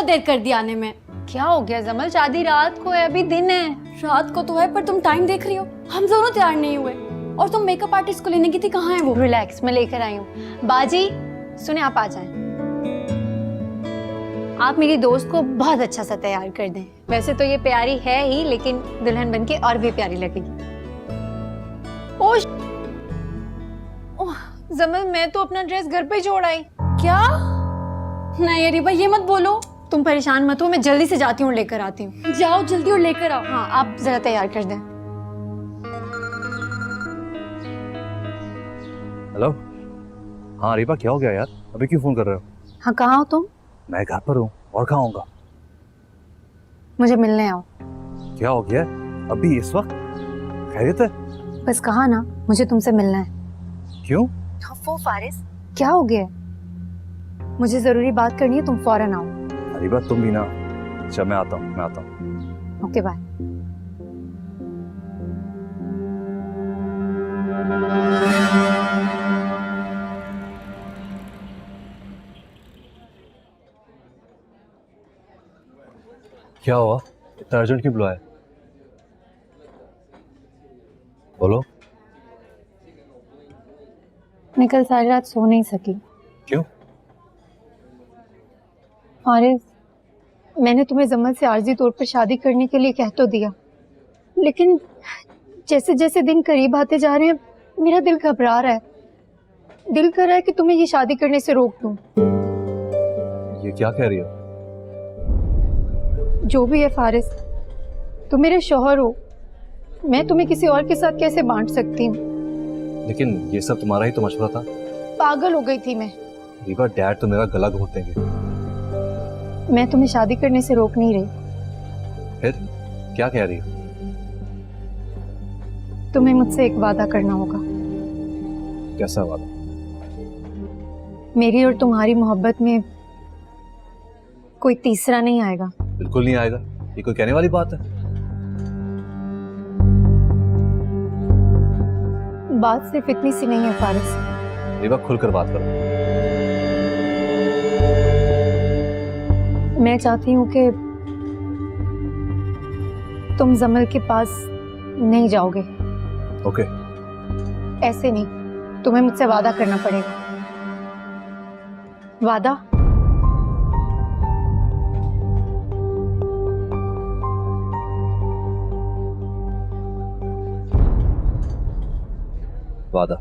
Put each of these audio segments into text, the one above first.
देर कर दी आने में। क्या हो गया जमल, शादी रात को है, अभी दिन है। रात को तो है पर तुम टाइम देख रही हो, हम दोनों तैयार नहीं हुए। और तुम मेकअप आर्टिस्ट को लेने की थी, कहाँ है वो? रिलैक्स, मैं लेकर आई हूँ। बाजी सुने, आप आ जाएं। आप मेरी दोस्त को बहुत अच्छा सा तैयार कर दें। वैसे तो ये प्यारी है ही, लेकिन दुल्हन बनके और भी प्यारी लगेगी। ओह जमल, मैं तो अपना ड्रेस घर पे छोड़ आई। क्या? नहीं रिबा, ये मत बोलो। तुम परेशान मत हो, मैं जल्दी से जाती हूँ, लेकर आती हूँ। जाओ जल्दी और लेकर आओ। हाँ, आप जरा तैयार कर दें। हेलो। हाँ रीबा, क्या हो गया यार, अभी क्यों फोन कर रहे हो? हाँ, कहाँ हो तुम? मैं घर पर हूँ, और कहाँ होऊंगा? मुझे मिलने आओ। क्या हो गया अभी इस वक्त? खैरियत है? बस कहा ना, मुझे तुमसे मिलना है। क्यों? वो फारिस, क्या हो गया? मुझे जरूरी बात करनी है, तुम फौरन आओ। रीबा तुम भी ना। अच्छा मैं आता हूँ। Okay bye. क्या हुआ, इतना अर्जेंट क्यों बुलाया? बोलो। मैं कल सारी रात सो नहीं सकी। क्यों? फारिस, मैंने तुम्हें जमल से आर्जी तौर पर शादी करने के लिए कह तो दिया, लेकिन जैसे जैसे दिन करीब आते जा रहे हैं, मेरा दिल घबरा रहा है। दिल कर रहा है कि तुम्हें ये शादी करने से रोक दूं। ये क्या कह रही हो? जो भी है फारिस, तुम मेरे शौहर हो, मैं तुम्हें किसी और के साथ कैसे बांट सकती हूँ? लेकिन ये सब तुम्हारा ही तो मशवरा था। पागल हो गई थी मैं। रीबा डैड तो मेरा गला घोट देंगे। मैं तुम्हें शादी करने से रोक नहीं रही। फिर क्या कह रही हो? तुम्हें मुझसे एक वादा करना होगा। कैसा वादा? मेरी और तुम्हारी मोहब्बत में कोई तीसरा नहीं आएगा। बिल्कुल नहीं आएगा, ये कोई कहने वाली बात है? बात सिर्फ इतनी सी नहीं है फारिस। रीबा खुलकर बात करो। मैं चाहती हूँ कि तुम जमल के पास नहीं जाओगे। ओके। ऐसे नहीं, तुम्हें मुझसे वादा करना पड़ेगा। वादा? वादा।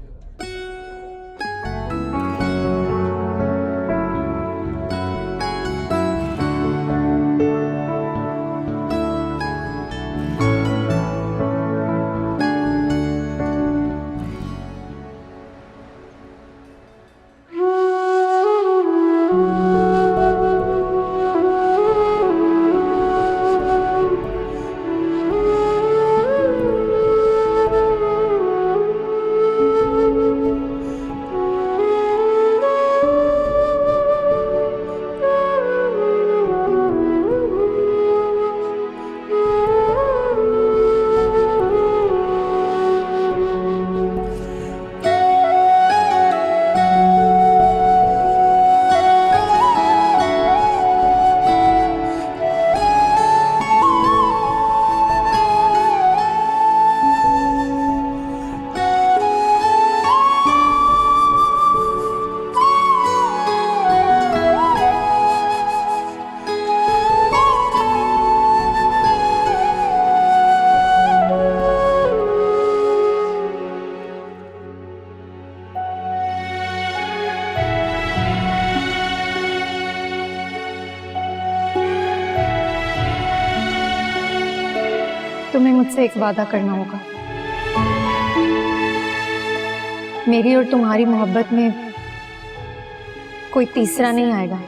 तुम्हें मुझसे एक वादा करना होगा। मेरी और तुम्हारी मोहब्बत में कोई तीसरा नहीं आएगा।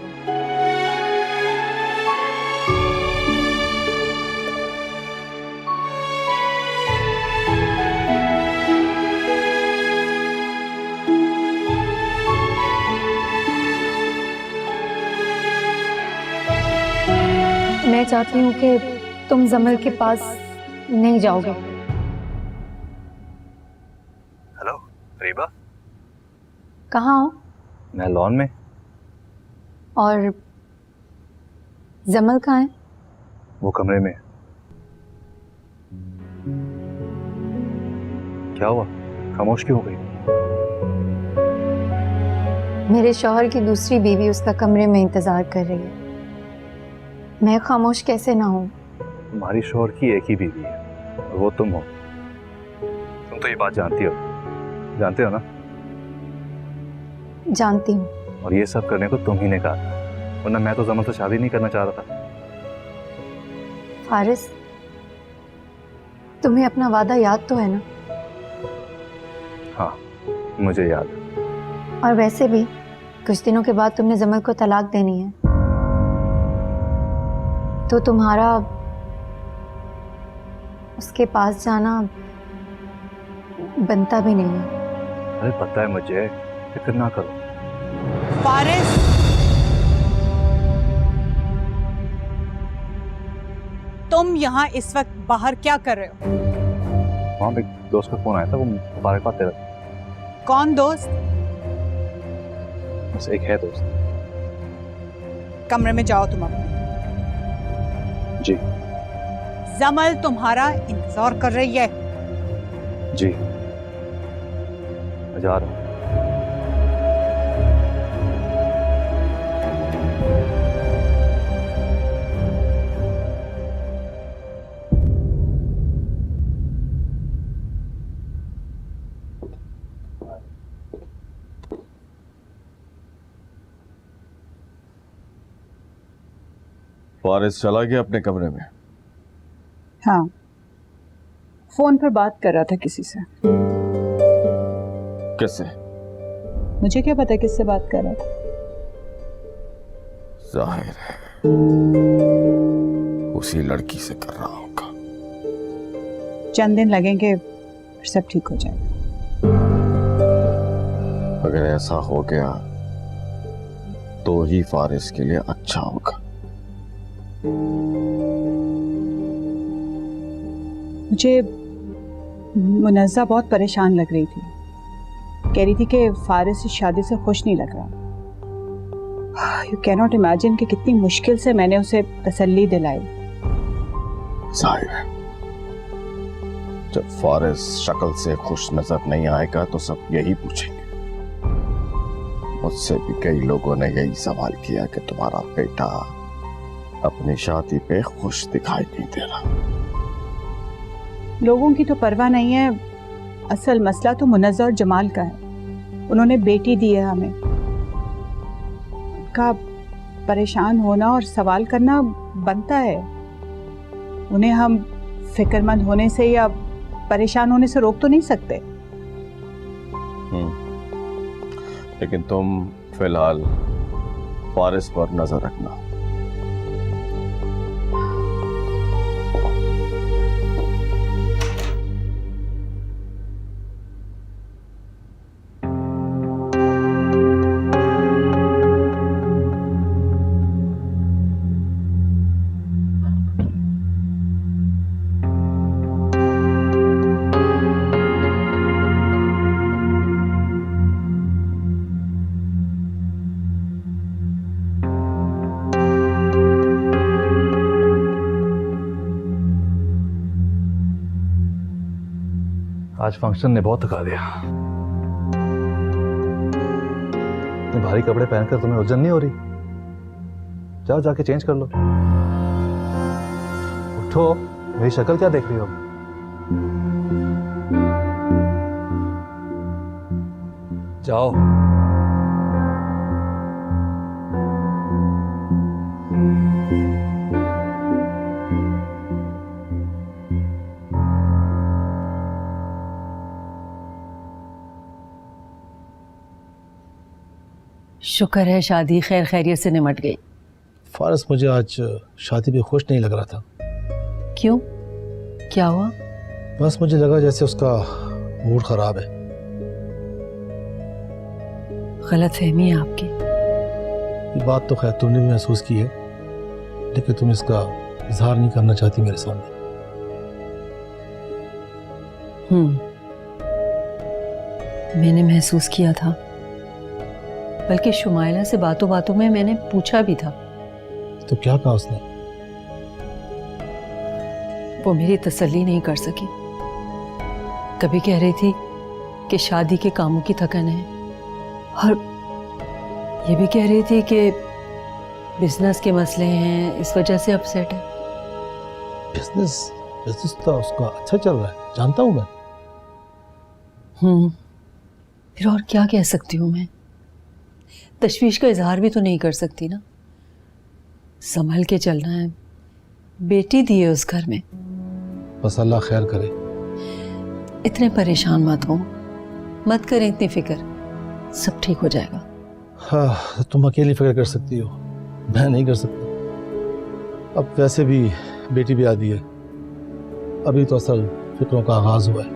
मैं चाहती हूँ कि तुम जमल के पास नहीं जाओगे। हेलो रीबा। कहाँ हो? मैं लॉन में। और जमल कहाँ है? वो कमरे में। क्या हुआ, खामोश क्यों हो गई? मेरे शौहर की दूसरी बीवी उसका कमरे में इंतजार कर रही है। मैं खामोश कैसे ना हूँ? तुम्हारी शौहर की एक ही बीवी है और वो तुम हो। तुम तो ये बात जानती हो ना? जानती हूँ। और ये सब करने को तुम ही ने कहा था, वरना मैं तो जमल से शादी नहीं करना चाह रहा था। फारिस, तुम्हें अपना वादा याद तो है ना? हाँ, मुझे याद है। और वैसे भी कुछ दिनों के बाद तुमने जमल को तलाक देनी है, तो तुम्हारा उसके पास जाना बनता भी नहीं है। अरे पता है मुझे, फिक्र ना करो। फारिस, तुम यहाँ इस वक्त बाहर क्या कर रहे हो? वहाँ पे एक दोस्त का फोन आया था, वो मुबारक बात तेरा। कौन दोस्त? बस एक है दोस्त। कमरे में जाओ तुम अपने। जी। जमल तुम्हारा इंतजार कर रही है। जी, मैं जा रहा हूँ। फारिस चला गया अपने कमरे में। हाँ, फोन पर बात कर रहा था किसी से। किससे? मुझे क्या पता किससे बात कर रहा था। जाहिर है उसी लड़की से कर रहा होगा। चंद दिन लगेंगे, फिर सब ठीक हो जाएगा। अगर ऐसा हो गया तो ही फारिस के लिए अच्छा होगा। मुझे मुनज़्ज़ा बहुत परेशान लग रही थी। कह रही थी कि फारिस इस शादी से खुश नहीं लग रहा। यू कैन नॉट इमेजिन कि कितनी मुश्किल से मैंने उसे तसल्ली दिलाई। जाहिर है जब फारिस शक्ल से खुश नजर नहीं आएगा तो सब यही पूछेंगे। मुझसे भी कई लोगों ने यही सवाल किया कि तुम्हारा बेटा अपनी शादी पे खुश दिखाई नहीं दे रहा। लोगों की तो परवाह नहीं है, असल मसला तो मुनज़्ज़ा और जमाल का है। उन्होंने बेटी दी है हमें। उनका परेशान होना और सवाल करना बनता है। उन्हें हम फिक्रमंद होने से या परेशान होने से रोक तो नहीं सकते। लेकिन तुम फिलहाल फारिस पर नजर रखना। आज फंक्शन ने बहुत थका दिया। इतने भारी कपड़े पहनकर तुम्हें उलझन नहीं हो रही? जाओ जाके चेंज कर लो। उठो, मेरी शक्ल क्या देख रही हो? जाओ। शुक्र है शादी खैर खैरियत से निमट गई। फारिस मुझे आज शादी पे खुश नहीं लग रहा था। क्यों, क्या हुआ? बस मुझे लगा जैसे उसका मूड खराब है। गलत फहमी है आपकी। ये बात तो खैर तुमने भी महसूस की है, लेकिन तुम इसका इजहार नहीं करना चाहती मेरे सामने। मैंने महसूस किया था, बल्कि शुमाइला से बातों बातों में मैंने पूछा भी था तो क्या कहा उसने? वो मेरी तसल्ली नहीं कर सकी। कभी कह रही थी कि शादी के कामों की थकन है, और ये भी कह रही थी कि बिजनेस के मसले हैं, इस वजह से अपसेट है। बिजनेस तो उसका अच्छा चल रहा है, जानता हूं मैं। फिर और क्या कह सकती हूँ मैं? तशवीश का इजहार भी तो नहीं कर सकती ना। संभल के चलना है, बेटी दी है उस घर में। बस अल्लाह खैर करे। इतने परेशान मत हो, मत करें इतनी फिक्र, सब ठीक हो जाएगा। हाँ, तुम अकेली फिक्र कर सकती हो, मैं नहीं कर सकता। अब वैसे भी बेटी भी आदि है, अभी तो असल फिक्रों का आगाज हुआ है।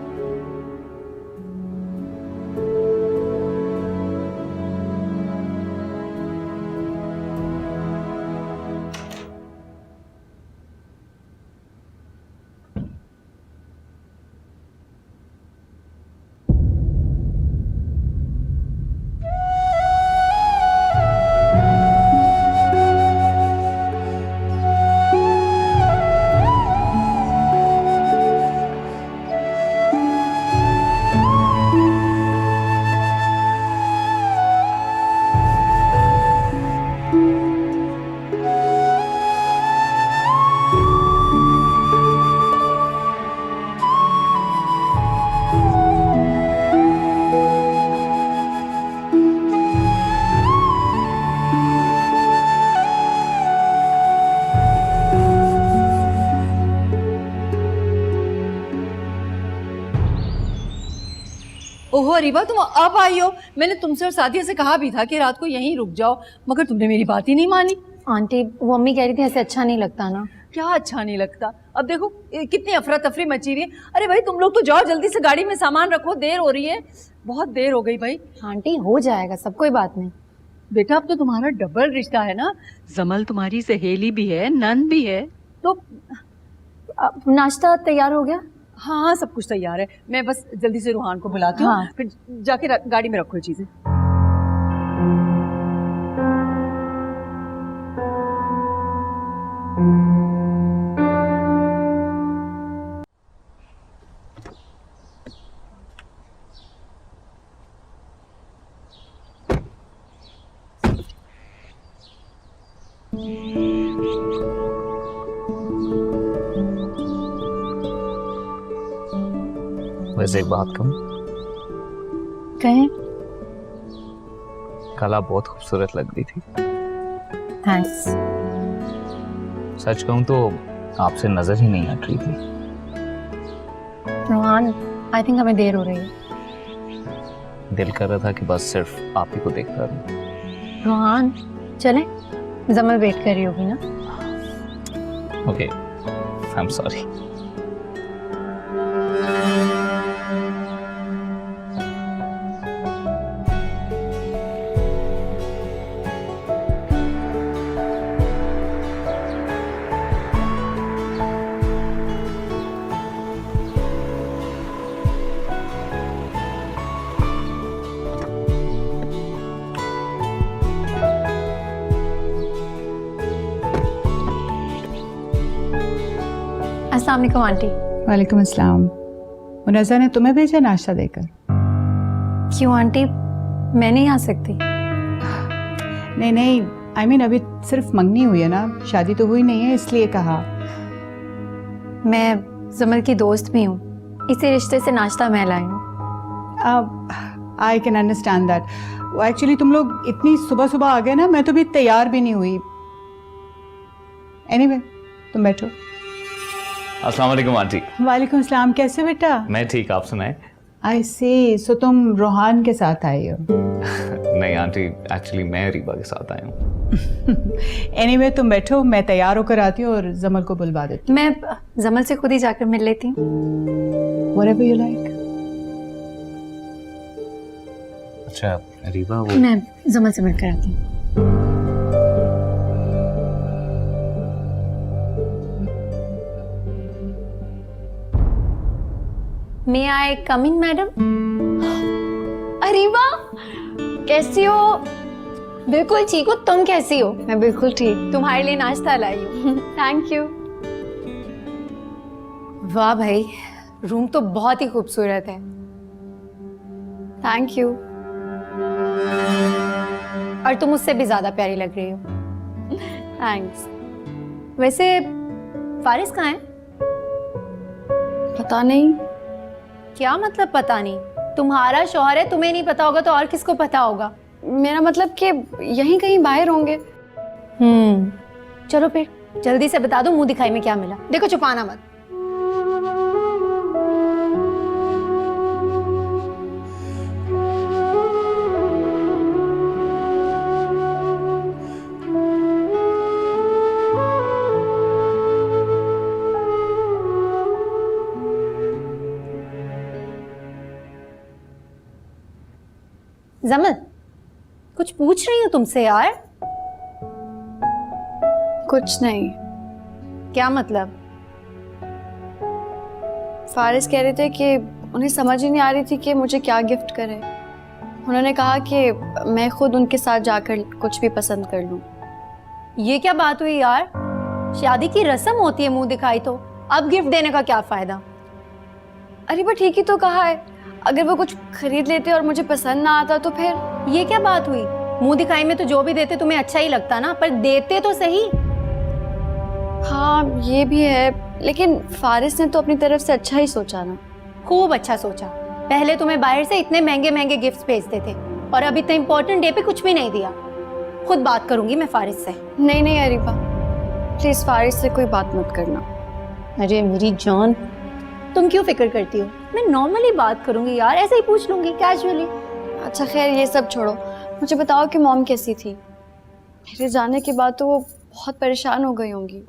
ओहो रीबा, तुम अब आई हो। मैंने तुमसे और सादिया से कहा भी था कि रात को यहीं रुक जाओ, मगर तुमने मेरी बात ही नहीं मानी। आंटी, वो अम्मी कह रही थी ऐसे अच्छा नहीं लगता ना। क्या अच्छा नहीं लगता? अब देखो कितनी अफरा तफरी मची हुई है। अरे भाई तुम लोग तो जाओ, जल्दी से गाड़ी में सामान रखो, देर हो रही है, बहुत देर हो गई भाई। आंटी हो जाएगा सब, कोई बात नहीं। बेटा अब तो तुम्हारा डबल रिश्ता है ना, जमल तुम्हारी सहेली भी है, नंद भी है, तो नाश्ता तैयार हो गया? हाँ हाँ सब कुछ तैयार है। मैं बस जल्दी से रूहान को बुलाती हूँ, हाँ। फिर जाके गाड़ी में रखो ये चीजें। वैसे एक बात कहूं, कहें? कल आप बहुत खूबसूरत लग रही थी। थैंक्स। सच कहूं तो आपसे नजर ही नहीं हट रही थी। रोहान, आई थिंक हमें देर हो रही है। दिल कर रहा था कि बस सिर्फ आप ही को देखता रहूं। रोहान चलें, जमल वेट कर रही होगी ना। Okay, I am sorry. अस्सलाम वालेकुम आंटी। वालेकुम अस्सलाम। मुनज़्ज़ा ने तुम्हें भेजा नाश्ता देकर? क्यों आंटी, मैं नहीं आ सकती? नहीं नहीं, आई मीन अभी सिर्फ मंगनी हुई है ना, शादी तो हुई नहीं है, इसलिए कहा। मैं जमल की दोस्त भी हूँ, इसी रिश्ते से नाश्ता मैं लाई हूँ। I can understand that. Actually तुम लोग इतनी सुबह सुबह आ गए ना, मैं तो भी तैयार भी नहीं हुई। एनीवे, तुम बैठो। अस्सलाम वालेकुम आंटी। वालेकुम सलाम, कैसे बेटा? मैं ठीक, आप सुनाए? आई सी, सो तुम रोहान के साथ आई हो? नहीं आंटी, एक्चुअली मैं रीबा के साथ आया हूँ। एनीवे तुम बैठो, मैं तैयार होकर आती हूँ और जमल को बुलवा देती मैं जमल से खुद ही जाकर मिल लेती हूँ। हूँ। Whatever you like. अच्छा रीबा, वो मैं जमल से मिलकर आती हूँ। मे आई कम इन मैडम? अरे वाह, कैसी हो? बिल्कुल ठीक हूँ, तुम कैसी हो? मैं बिल्कुल ठीक। तुम्हारे लिए नाश्ता लाई हूँ। Thank you. वाह भाई, रूम तो बहुत ही खूबसूरत है। Thank you. और तुम उससे भी ज्यादा प्यारी लग रही हो। थैंक्स। वैसे फारिस कहाँ है? पता नहीं। क्या मतलब पता नहीं? तुम्हारा शौहर है, तुम्हें नहीं पता होगा तो और किसको पता होगा? मेरा मतलब कि यहीं कहीं बाहर होंगे। चलो फिर जल्दी से बता दो मुंह दिखाई में क्या मिला। देखो छुपाना मत। जमल, कुछ पूछ रही हूँ तुमसे यार। कुछ नहीं। क्या मतलब? फारिस कह रहे थे कि उन्हें समझ ही नहीं आ रही थी कि मुझे क्या गिफ्ट करें। उन्होंने कहा कि मैं खुद उनके साथ जाकर कुछ भी पसंद कर लूं। ये क्या बात हुई यार? शादी की रस्म होती है मुंह दिखाई, तो अब गिफ्ट देने का क्या फायदा? अरे बट ठीक ही तो कहा है, अगर वो कुछ खरीद लेते और मुझे पसंद ना आता तो फिर। ये क्या बात हुई? मुंह दिखाई में तो जो भी देते तुम्हें अच्छा ही लगता ना, पर देते तो सही। हाँ ये भी है, लेकिन फारिस ने तो अपनी तरफ से अच्छा ही सोचा ना। खूब अच्छा सोचा। पहले तुम्हें बाहर से इतने महंगे महंगे गिफ्ट्स भेजते थे और अब इतने इंपॉर्टेंट डे पे कुछ भी नहीं दिया। खुद बात करूंगी मैं फारिस से। नहीं नहीं अरीबा, प्लीज फारिस से कोई बात मत करना। अरे मेरी जान, तुम क्यों फिक्र करती हो? मैं नॉर्मली बात करूंगी यार, ऐसे ही पूछ लूंगी कैजुअली। अच्छा खैर ये सब छोड़ो, मुझे बताओ कि मॉम कैसी थी? मेरे जाने के बाद तो वो बहुत परेशान हो गई होंगी।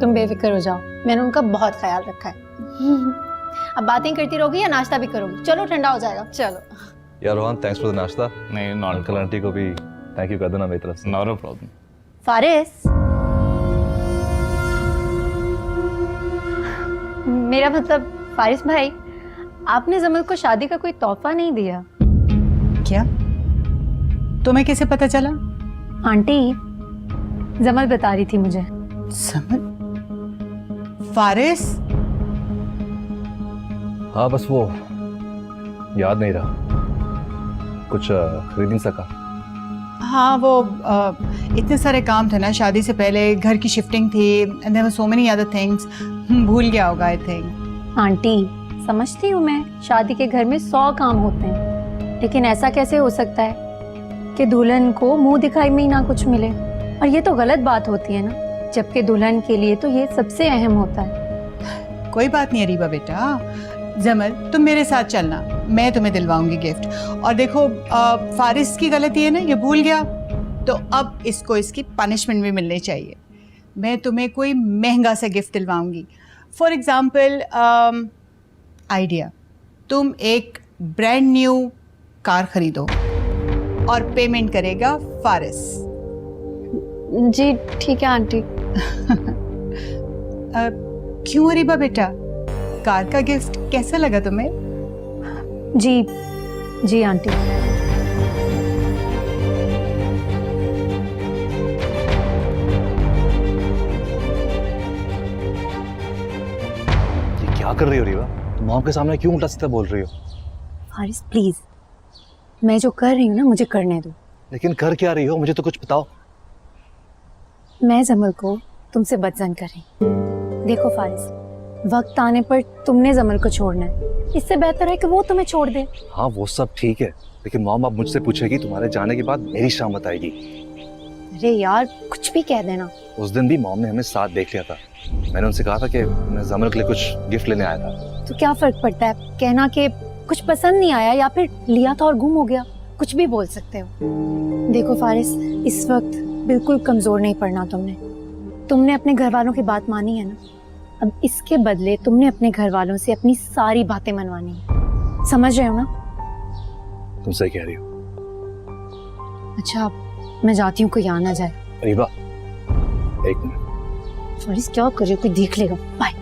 तुम बेफिक्र हो जाओ, मैंने उनका बहुत ख्याल रखा है। अब बातें करती रहोगी या नाश्ता भी करोगी? चलो ठंडा हो जाएगा। चलो। यार रोहन, थैंक्स फॉर द नाश्ता। नहीं, नॉट अंकल आंटी को भी थैंक यू कर देना मेरी तरफ से। No problem. फारिस, मेरा मतलब फारिस भाई, आपने जमल को शादी का कोई तोहफा नहीं दिया। क्या? तुम्हें कैसे पता चला? आंटी, जमल बता रही थी मुझे। समझ। फारिस? हाँ बस वो याद नहीं रहा, कुछ खरीद नहीं सका। हाँ वो इतने सारे काम थे ना, शादी से पहले घर की शिफ्टिंग थी, and there were so many other things. भूल गया होगा आई थिंक। आंटी समझती हूँ मैं, शादी के घर में 100 काम होते हैं, लेकिन ऐसा कैसे हो सकता है कि दुल्हन को मुंह दिखाई में ही ना कुछ मिले? और ये तो गलत बात होती है ना, जबकि दुल्हन के लिए तो ये सबसे अहम होता है। कोई बात नहीं अरीबा बेटा, जमल तुम मेरे साथ चलना, मैं तुम्हें दिलवाऊंगी गिफ्ट। और देखो फारिस की गलती है ना, ये भूल गया, तो अब इसको इसकी पनिशमेंट भी मिलनी चाहिए। मैं तुम्हें कोई महंगा सा गिफ्ट दिलवाऊंगी। फॉर एग्जाम्पल आइडिया, तुम एक ब्रांड न्यू कार खरीदो और पेमेंट करेगा फारिस। जी ठीक है आंटी। क्यों अरीबा बेटा, कार का गिफ्ट कैसा लगा तुम्हें? जी जी आंटी। ये क्या कर रही हो रीवा? तुम मॉम के सामने क्यों उल्टा सीधा बोल रही हो? फारिस प्लीज, मैं जो कर रही हूँ ना मुझे करने दो। लेकिन कर क्या रही हो, मुझे तो कुछ बताओ। मैं जमल को तुमसे बदजन कर रही। देखो फारिस, वक्त आने पर तुमने जमल को छोड़ना है, इससे बेहतर है कि वो तुम्हें छोड़ दे। हाँ वो सब ठीक है, लेकिन मॉम अब मुझसे पूछेगी तुम्हारे जाने के बाद मेरी शाम बताएगी। अरे यार कुछ भी कह देना। उस दिन भी मॉम ने हमें साथ देख लिया था, मैंने उनसे कहा था कि मैं जमल के लिए कुछ गिफ्ट लेने आया था। तो क्या फर्क पड़ता है, कहना कि कुछ पसंद नहीं आया या फिर लिया था और गुम हो गया, कुछ भी बोल सकते हो। देखो फारिस, इस वक्त बिल्कुल कमजोर नहीं पड़ना तुमने अपने घर वालों की बात मानी है ना, अब इसके बदले तुमने अपने घर वालों से अपनी सारी बातें मनवानी है, समझ रहे हो ना? तुम सही कह रही हो। अच्छा मैं जाती हूँ, कोई आ ना जाए। रीवा एक मिनट। फारिस क्या कर रहे हो, कोई देख लेगा। बाय।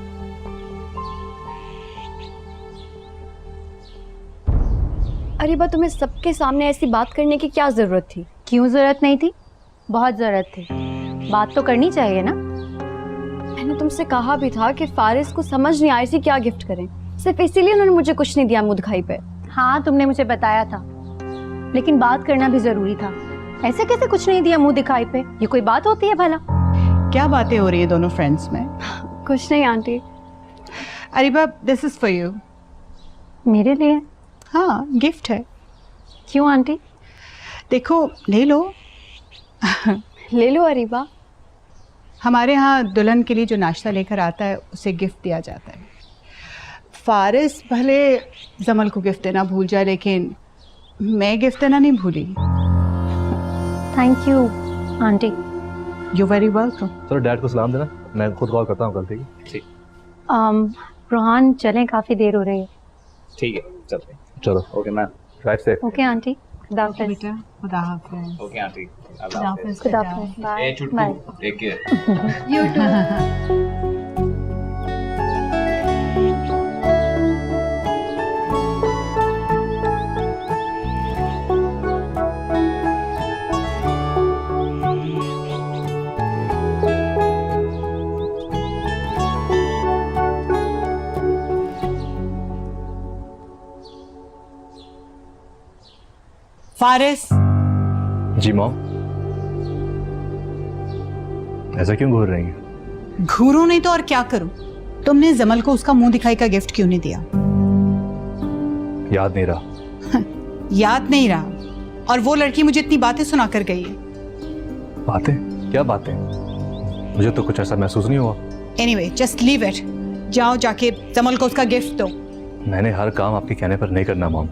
अरीबा तुम्हें सबके सामने ऐसी बात करने की क्या जरूरत थी? क्यों जरूरत नहीं थी? बहुत ज़रूरत थी, बात तो करनी चाहिए ना। मैंने तुमसे कहा भी था कि फारिस को समझ नहीं आ रही थी क्या गिफ्ट करें, सिर्फ इसीलिए उन्होंने मुझे कुछ नहीं दिया मुंह दिखाई पे। हाँ, तुमने मुझे बताया था, लेकिन बात करना भी ज़रूरी था। ऐसे कैसे कुछ नहीं दिया मुंह दिखाई पे? ये कोई बात होती है भला? क्या बातें हो रही है दोनों फ्रेंड्स में? कुछ नहीं aunty. Areeba, this is for you. मेरे लिए? हाँ, गिफ्ट है। क्यों आंटी? देखो, ले लो। ले लो अरीबा। हमारे यहाँ दुल्हन के लिए जो नाश्ता लेकर आता है उसे गिफ्ट दिया जाता है। फारिस भले जमल को गिफ्ट देना भूल जाए, लेकिन मैं गिफ्ट देना नहीं भूली। Thank you aunty. You very welcome. चलो डैड को सलाम देना, मैं खुद कॉल करता हूँ कल। ठीक रोहान, चलें, काफ़ी देर हो रही है। ठीक है, चलते हैं। चलो, okay ma'am, drive safe. Okay aunty, खुदा हाफिज़। बेटा, खुदा हाफिज़। ओके आंटी, खुदा हाफिज़। खुदा हाफिज़। Bye bye. Take care. You too. Faris, जी मॉम, ऐसा क्यों घूर रही हैं? घूरो नहीं तो और क्या करूं? तुमने जमल को उसका मुंह दिखाई का गिफ्ट क्यों नहीं दिया? याद नहीं रहा। याद नहीं रहा? और वो लड़की मुझे इतनी बातें सुना कर गई है। बातें? क्या बातें? मुझे तो कुछ ऐसा महसूस नहीं हुआ। Anyway, just leave it. जाओ, जाके जमल को उसका गिफ्ट दो। मैंने हर काम आपके कहने पर नहीं करना मॉम।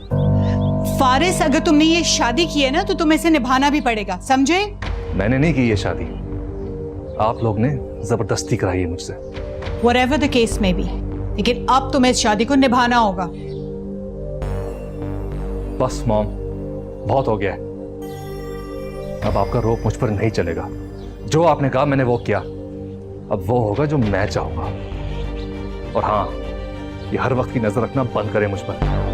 फारिस, अगर तुमने ये शादी की है ना तो तुम्हें इसे निभाना भी पड़ेगा, समझे? मैंने नहीं की ये शादी, आप लोग ने जबरदस्ती कराई है मुझसे। Whatever the case may be, लेकिन अब तुम्हें इस शादी को निभाना होगा। बस मॉम, बहुत हो गया है। अब आपका रोक मुझ पर नहीं चलेगा। जो आपने कहा मैंने वो किया, अब वो होगा जो मैं चाहूंगा। और हाँ, ये हर वक्त की नजर रखना बंद करें मुझ पर।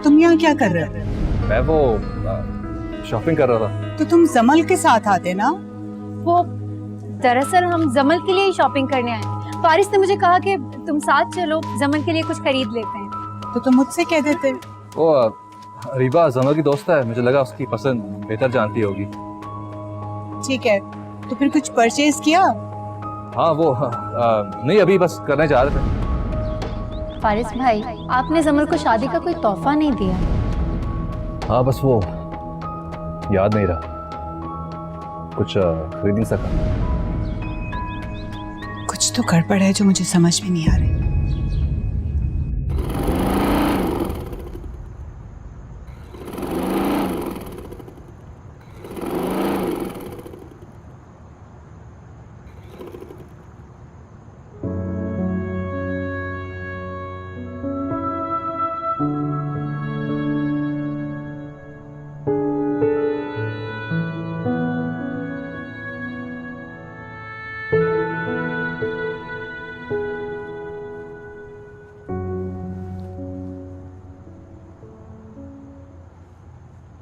तुम यहाँ क्या कर रहे हो? मैं वो शॉपिंग कर रहा था। तो तुम जमल के साथ आते ना। वो दरअसल हम जमल के लिए ही शॉपिंग करने आए। फारिस ने मुझे कहा कि तुम साथ चलो, जमल के लिए कुछ खरीद लेते हैं। तो तुम मुझसे कह देते। वो रीबा जमल की दोस्त है, मुझे लगा उसकी पसंद बेहतर जानती होगी। ठीक है, तो फिर कुछ परचेज किया? हाँ वो नहीं, अभी बस करने जा रहे थे। फारिस भाई, आपने जमल को शादी का कोई तोहफा नहीं दिया। हाँ बस वो याद नहीं रहा, कुछ खरीद नहीं सका। कुछ तो गड़बड़ है जो मुझे समझ में नहीं आ रही।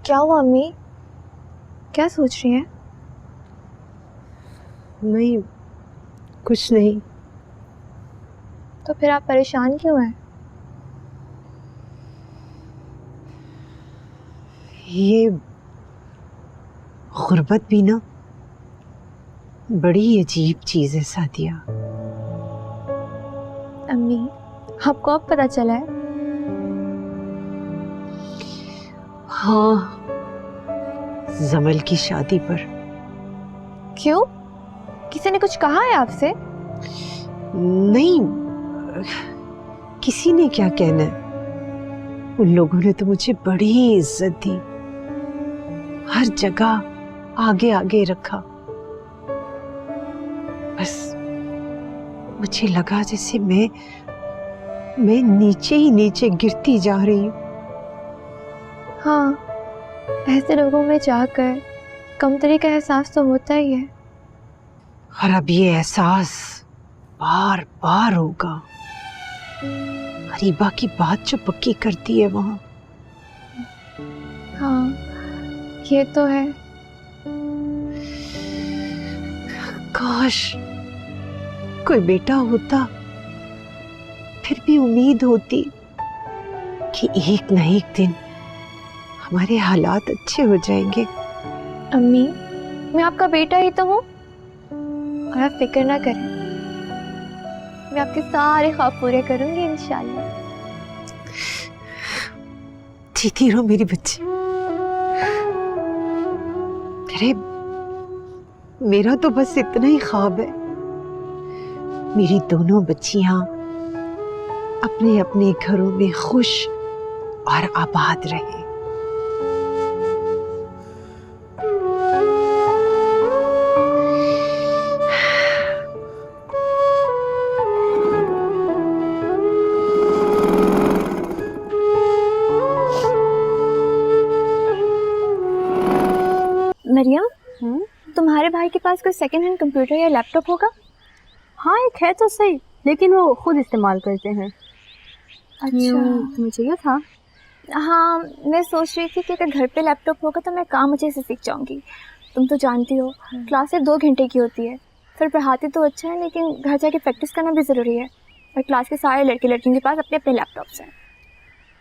क्या हुआ अम्मी? क्या सोच रही हैं? नहीं, कुछ नहीं। तो फिर आप परेशान क्यों हैं? ये गुर्बत भी ना बड़ी अजीब चीज है सादिया। अम्मी, आपको अब पता चला है? हाँ, जमल की शादी पर। क्यों? किसी ने कुछ कहा है आपसे? नहीं, किसी ने क्या कहना है। उन लोगों ने तो मुझे बड़ी इज्जत दी, हर जगह आगे आगे रखा। बस मुझे लगा जैसे मैं नीचे ही नीचे गिरती जा रही हूँ। हाँ, ऐसे लोगों में जाकर कमतरी का एहसास तो होता ही है। और अब ये एहसास बार बार होगा। अरीबा की बात जो पक्की करती है वहां। हाँ, ये तो है। काश कोई बेटा होता, फिर भी उम्मीद होती कि एक न एक दिन हमारे हालात अच्छे हो जाएंगे। अम्मी, मैं आपका बेटा ही तो हूँ, और आप फिक्र ना करें, मैं आपके सारे ख्वाब पूरे करूंगी इंशाल्लाह। जीती रहो मेरी बच्ची। अरे मेरा तो बस इतना ही ख्वाब है, मेरी दोनों बच्चियां अपने अपने घरों में खुश और आबाद रहें। मरियम, तुम्हारे भाई के पास कोई सेकंड हैंड कंप्यूटर या लैपटॉप होगा? हाँ, एक है तो सही, लेकिन वो खुद इस्तेमाल करते हैं। अच्छा, तुम्हें चाहिए था? हाँ, मैं सोच रही थी कि अगर घर पे लैपटॉप होगा तो मैं काम अच्छे से सीख जाऊंगी। तुम तो जानती हो क्लास सिर्फ 2 घंटे की होती है, फिर पढ़ाते तो अच्छा है लेकिन घर जाके प्रैक्टिस करना भी ज़रूरी है, और क्लास के सारे लड़के लड़कियों के पास अपने अपने लैपटॉप्स हैं।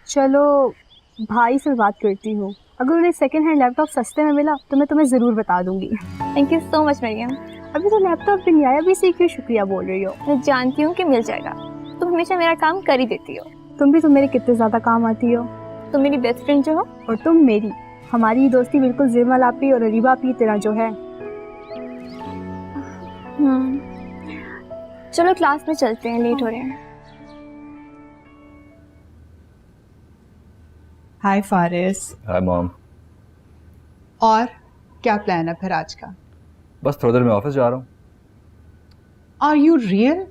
चलो भाई से बात करती हूँ, अगर उन्हें सेकंड हैंड लैपटॉप सस्ते में मिला तो मैं तुम्हें ज़रूर बता दूंगी। Thank you so much Mariam. अभी तो लैपटॉप भी नहीं आया, अभी से क्यों शुक्रिया बोल रही हो? मैं जानती हूँ कि मिल जाएगा, तुम हमेशा मेरा काम कर ही देती हो। तुम भी तो मेरे कितने ज़्यादा काम आती हो। तुम मेरी बेस्ट फ्रेंड जो हो, और तुम मेरी। हमारी ये दोस्ती बिल्कुल जिरमल आपी और अरीबा आपी तरह जो है। चलो क्लास में चलते हैं, लेट हो रहे हैं। हाय फारिस। Hi mom. और क्या प्लान है फिर आज का? बस थोड़ी देर में ऑफिस जा रहा हूँ। Are you real?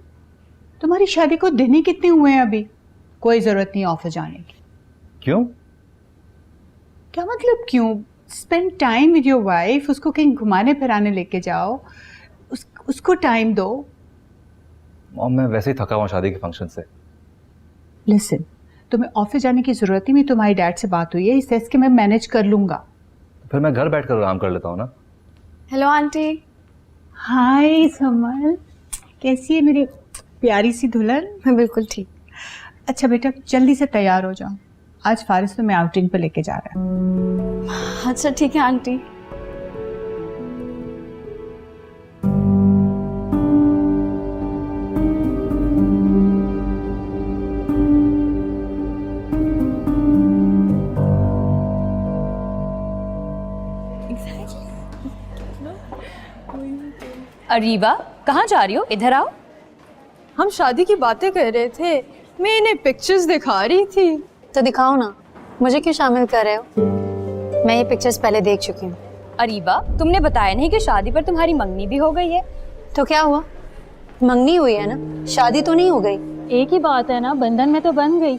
तुम्हारी शादी को दिन ही कितने हुए हैं अभी? कोई जरूरत नहीं ऑफिस जाने की। क्यों? क्या मतलब क्यों? Spend time with your wife, उसको कहीं घुमाने फिराने लेके जाओ, उसको टाइम दो। मॉम, मैं वैसे ही थका हुआ शादी के फंक्शन से। लिसन, तुम्हें ऑफिस जाने की जरूरत ही नहीं, तुम्हारी डैड से बात हुई है, इस सेंस कि मैं मैनेज कर लूंगा। फिर मैं घर बैठकर आराम कर लेता हूँ ना। Hello aunty. हाय समल, कैसी है मेरी प्यारी सी दुल्हन? मैं बिल्कुल ठीक। अच्छा बेटा, जल्दी से तैयार हो जाओ, आज फारिस तुम्हें आउटिंग पे लेके जा रहा है। अच्छा ठीक है आंटी। अरीबा, कहाँ जा रही हो? इधर आओ। हम शादी की बातें कर रहे थे, मैं इन्हें पिक्चर्स दिखा रही थी। तो दिखाओ ना, मुझे क्यों शामिल कर रहे हो? मैं ये पिक्चर्स पहले देख चुकी हूँ। अरीबा, तुमने बताया नहीं कि शादी पर तुम्हारी मंगनी भी हो गई है? तो क्या हुआ? मंगनी हुई है ना, शादी तो नहीं हो गई। एक ही बात है ना, बंधन में तो बन गई।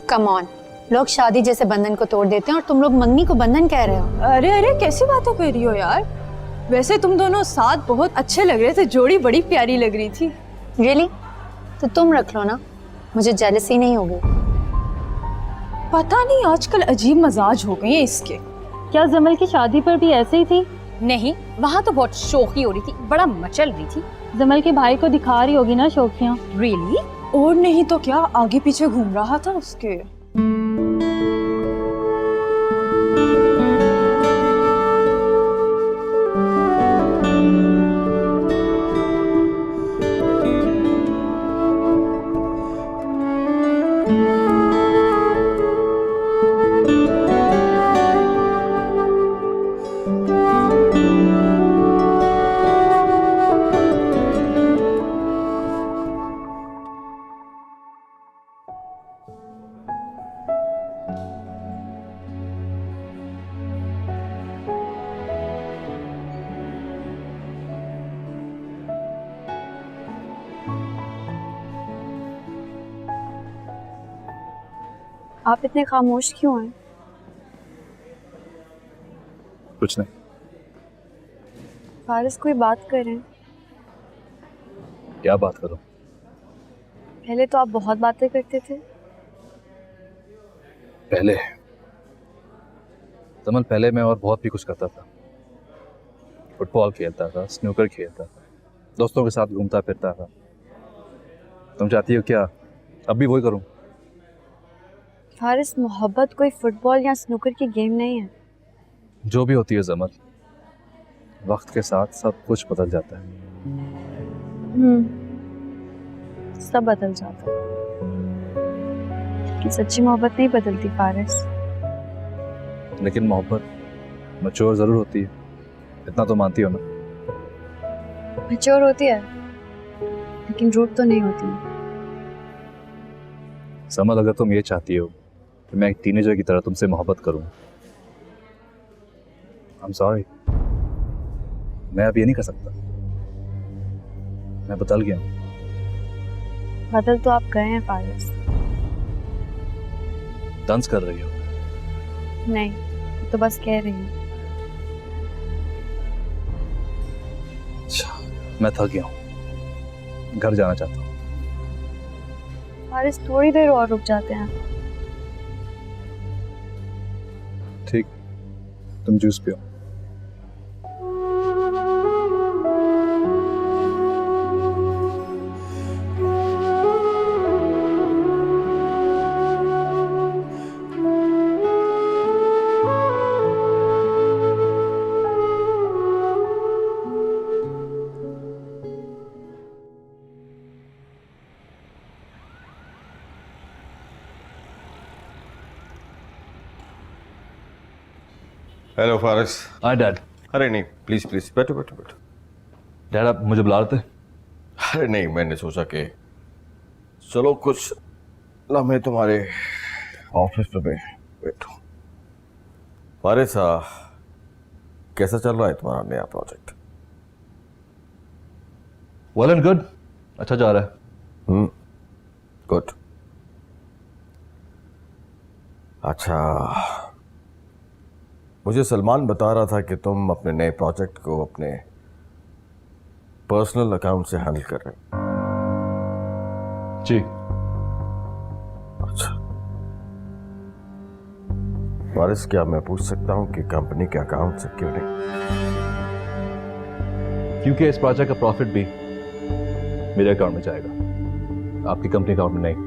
कम ऑन, लोग शादी जैसे बंधन को तोड़ देते हैं और तुम लोग मंगनी को बंधन कह रहे हो। अरे अरे, कैसी बातें कर रही हो यार? वैसे तुम दोनों साथ बहुत अच्छे लग रहे थे, जोड़ी बड़ी प्यारी लग रही थी। रियली? तो तुम रख लो ना, मुझे जेलसी नहीं होगी। पता नहीं आजकल अजीब मजाज हो गए हैं इसके। क्या जमल की शादी पर भी ऐसे ही थी? नहीं, वहाँ तो बहुत शोखी हो रही थी, बड़ा मचल रही थी। जमल के भाई को दिखा रही होगी ना शोखियाँ। रियली? और नहीं तो क्या, आगे पीछे घूम रहा था उसके। आप इतने खामोश क्यों हैं? कुछ नहीं। फारिस कोई बात कर रहे हैं। क्या बात करूं? पहले तो आप बहुत बातें करते थे। पहले समल, पहले मैं और बहुत भी कुछ करता था। फुटबॉल खेलता था, स्नूकर खेलता था, दोस्तों के साथ घूमता फिरता था। तुम चाहती हो क्या अब भी वही करूं? फारिस, मोहब्बत कोई फुटबॉल या स्नूकर की गेम नहीं है। जो भी होती है जमल, वक्त के साथ सब कुछ बदल जाता है। सब बदल जाता है, लेकिन सच्ची मोहब्बत नहीं बदलती फारिस। लेकिन मोहब्बत मैच्योर जरूर होती है, इतना तो मानती हो ना? मैच्योर होती है लेकिन रूट तो नहीं होती। समल, अगर तुम ये चाहती हो कि मैं एक टीनेजर की तरह तुमसे मोहब्बत करूं, I'm sorry, मैं अब ये नहीं कर सकता। मैं बदल गया हूं। बदल तो आप गए हैं फारिस। डांस कर रही हो? नहीं, तो बस कह रही हूँ। अच्छा, मैं थक गया हूँ, घर जाना चाहता हूँ। फारिस, थोड़ी देर और रुक जाते हैं। ठीक, तुम जूस पियो। हेलो फारिस। हाँ डैड। अरे नहीं, प्लीज प्लीज बैठो बैठो बैठो। डैड, आप मुझे बुला रहे थे? अरे नहीं, मैंने सोचा कि चलो कुछ लम्हे तुम्हारे ऑफिस पे बैठो। फारिस, कैसा चल रहा है तुम्हारा नया प्रोजेक्ट? वेल एंड गुड, अच्छा जा रहा है। गुड। अच्छा, मुझे सलमान बता रहा था कि तुम अपने नए प्रोजेक्ट को अपने पर्सनल अकाउंट से हैंडल कर रहे हो। जी। अच्छा फारिस, क्या मैं पूछ सकता हूं कि कंपनी के अकाउंट से क्यों नहीं? क्योंकि इस प्रोजेक्ट का प्रॉफिट भी मेरे अकाउंट में जाएगा, आपकी कंपनी अकाउंट में नहीं।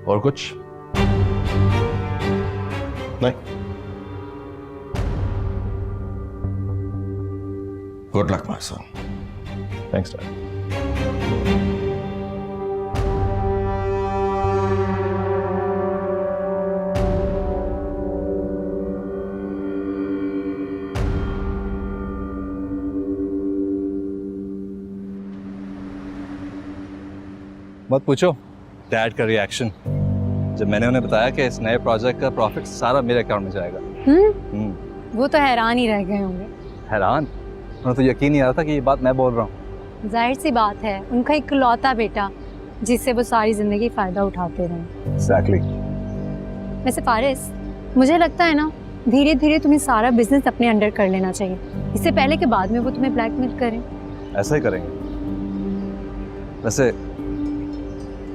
और कुछ नहीं। Good luck my son. Thanks dad. मत पूछो डैड का रिएक्शन जब मैंने उन्हें बताया कि इस नए प्रोजेक्ट का प्रॉफिट सारा मेरे अकाउंट में जाएगा। वो तो हैरान ही रह गए होंगे। हैरान? उन्हें तो यकीन नहीं आ रहा था कि ये बात मैं बोल रहा हूँ। जाहिर सी बात है, उनका इकलौता बेटा जिससे वो सारी जिंदगी फायदा उठाते रहे। Exactly. वैसे फारिस, मुझे लगता है ना धीरे धीरे तुम्हें सारा बिजनेस अपने अंडर कर लेना चाहिए, इससे पहले कि बाद में वो तुम्हें ब्लैकमेल करें। ऐसा ही करेंगे। वैसे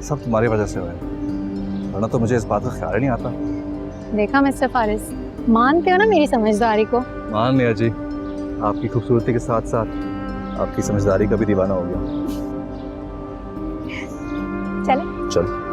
सब तुम्हारी वजह से हुआ है, वरना तो मुझे इस बात का ख्याल ही नहीं आता। देखा मिस्टर फारिस, मानते हो ना मेरी समझदारी को? मान लिया जी, आपकी खूबसूरती के साथ साथ आपकी समझदारी का भी दीवाना हो गया। चले चल।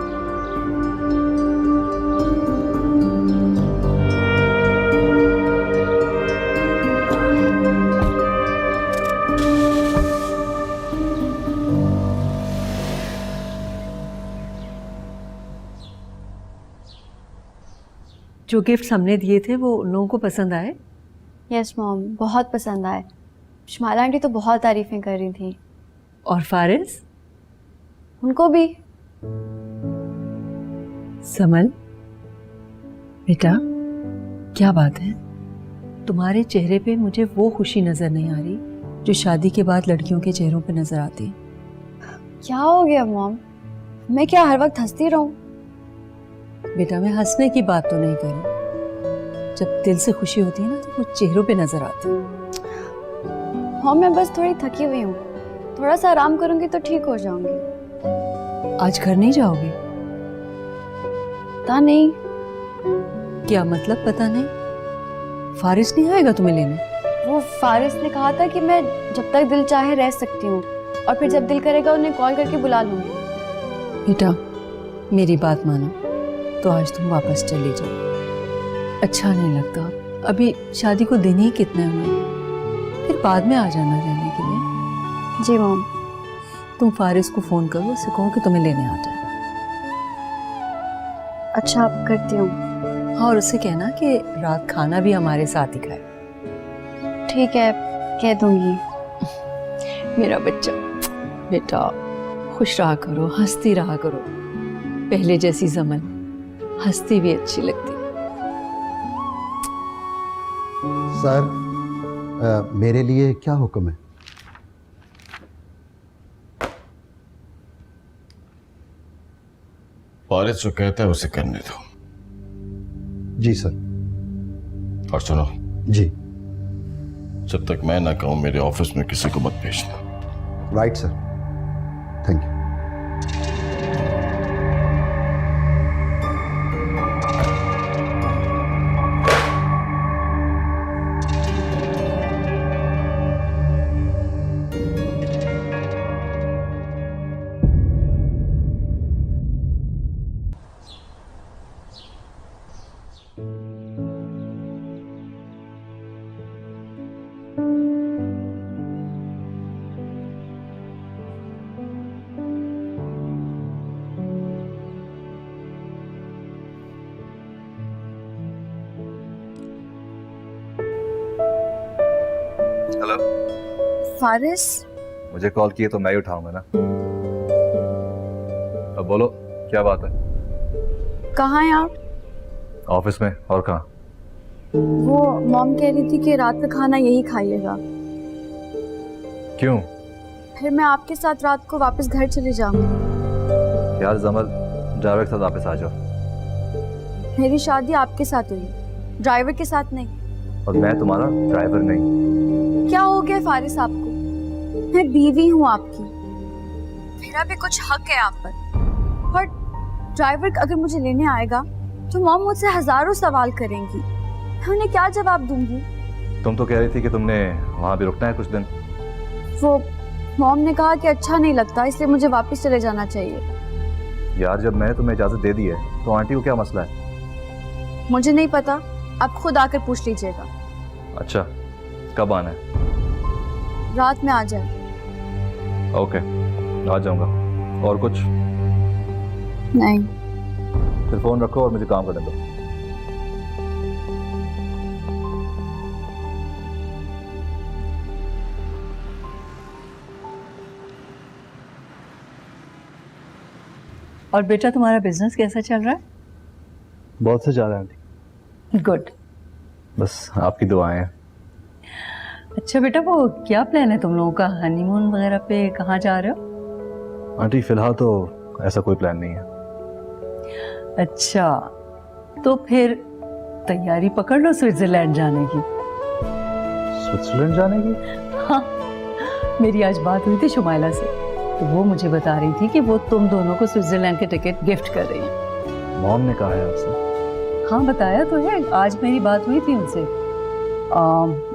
जो गिफ्ट्स हमने दिए थे वो उन लोगों को पसंद आए? यस मॉम, बहुत पसंद आए। शमाला आंटी तो बहुत तारीफें कर रही थी। और फारिस? उनको भी। समल बेटा, क्या बात है? तुम्हारे चेहरे पे मुझे वो खुशी नजर नहीं आ रही जो शादी के बाद लड़कियों के चेहरों पे नजर आती। क्या हो गया मॉम? मैं क्या हर वक्त हंसती रहूं? बेटा मैं हंसने की बात तो नहीं कर रही, जब दिल से खुशी होती है ना तो वो चेहरों पे नजर आती है। हाँ, मैं बस थोड़ी थकी हुई हूँ, थोड़ा सा आराम करूंगी तो ठीक हो जाऊंगी। आज घर नहीं जाओगी? पता नहीं। क्या मतलब पता नहीं? फारिस नहीं आएगा तुम्हें लेने? वो फारिस ने कहा था कि मैं जब तक दिल चाहे रह सकती हूँ, और फिर जब दिल करेगा उन्हें कॉल करके बुला लूंगी। बेटा मेरी बात मानो तो आज तुम वापस चले जाओ, अच्छा नहीं लगता। अभी शादी को दिन ही कितने हुए, फिर बाद में आ जाना रहने के लिए। जी मॉम। तुम फारिस को फोन करो, उसे कहो कि तुम्हें लेने आ जाए। अच्छा, आप करती हूँ। हाँ, और उससे कहना कि रात खाना भी हमारे साथ ही खाए। ठीक है, कह दूंगी। मेरा बच्चा, बेटा खुश रहा करो, हंसती रहा करो, पहले जैसी ज़मन हंसती भी अच्छी लगती। सर मेरे लिए क्या हुक्म है? फारिस जो कहता है उसे करने दो। जी सर। और सुनो जी। जब तक मैं ना कहूं मेरे ऑफिस में किसी को मत भेजना। Right sir, thank you. Hello Faris, मुझे कॉल किए तो मैं ही उठाऊंगा ना। अब बोलो क्या बात है? कहाँ हैं आप? ऑफिस में। और कहाँ? वो मॉम कह रही थी कि रात का खाना यही खाइएगा। क्यों? फिर मैं आपके साथ रात को वापस घर चली जाऊंगी। यार जमल, ड्राइवर के साथ वापस आ जाओ। मेरी शादी आपके साथ हुई है, ड्राइवर के साथ नहीं। और मैं तुम्हारा ड्राइवर नहीं। क्या हो गया फारिस आपको? मैं बीवी हूँ आपकी, मेरा भी कुछ हक है आप पर। और ड्राइवर अगर मुझे लेने आएगा तो मॉम मुझसे हजारों सवाल करेंगी, मैं उन्हें क्या जवाब दूंगी? तुम तो कह रही थी कि तुमने वहां भी रुकना है कुछ दिन। वो मॉम ने कहा कि अच्छा नहीं लगता, इसलिए मुझे वापस चले जाना चाहिए। यार जब मैंने तुम्हें इजाजत दे दी है तो आंटी को क्या मसला है? मुझे नहीं पता, आप खुद आकर पूछ लीजिएगा। अच्छा, कब आना है? रात में आ जाए। ओके, आ जाऊंगा। और कुछ? नहीं। फिर फोन रखो और मुझे काम करने दो। और बेटा तुम्हारा बिजनेस कैसा चल रहा है? बहुत से जा रहे हैं आंटी, गुड। बस आपकी दुआएं हैं। अच्छा बेटा, वो क्या प्लान है तुम लोगों का? हनीमून वगैरह पे कहाँ जा रहे हो? आंटी फिलहाल तो ऐसा कोई प्लान नहीं है। अच्छा, तो फिर तैयारी पकड़ लो स्विट्जरलैंड जाने की। स्विट्जरलैंड जाने की? हाँ, मेरी आज बात हुई थी शुमाइला से, तो वो मुझे बता रही थी कि वो तुम दोनों को स्विट्जरलैंड के टिकट गिफ्ट कर रही है। मॉम ने कहा है आपसे? हाँ बताया तो है, आज मेरी बात हुई थी उनसे।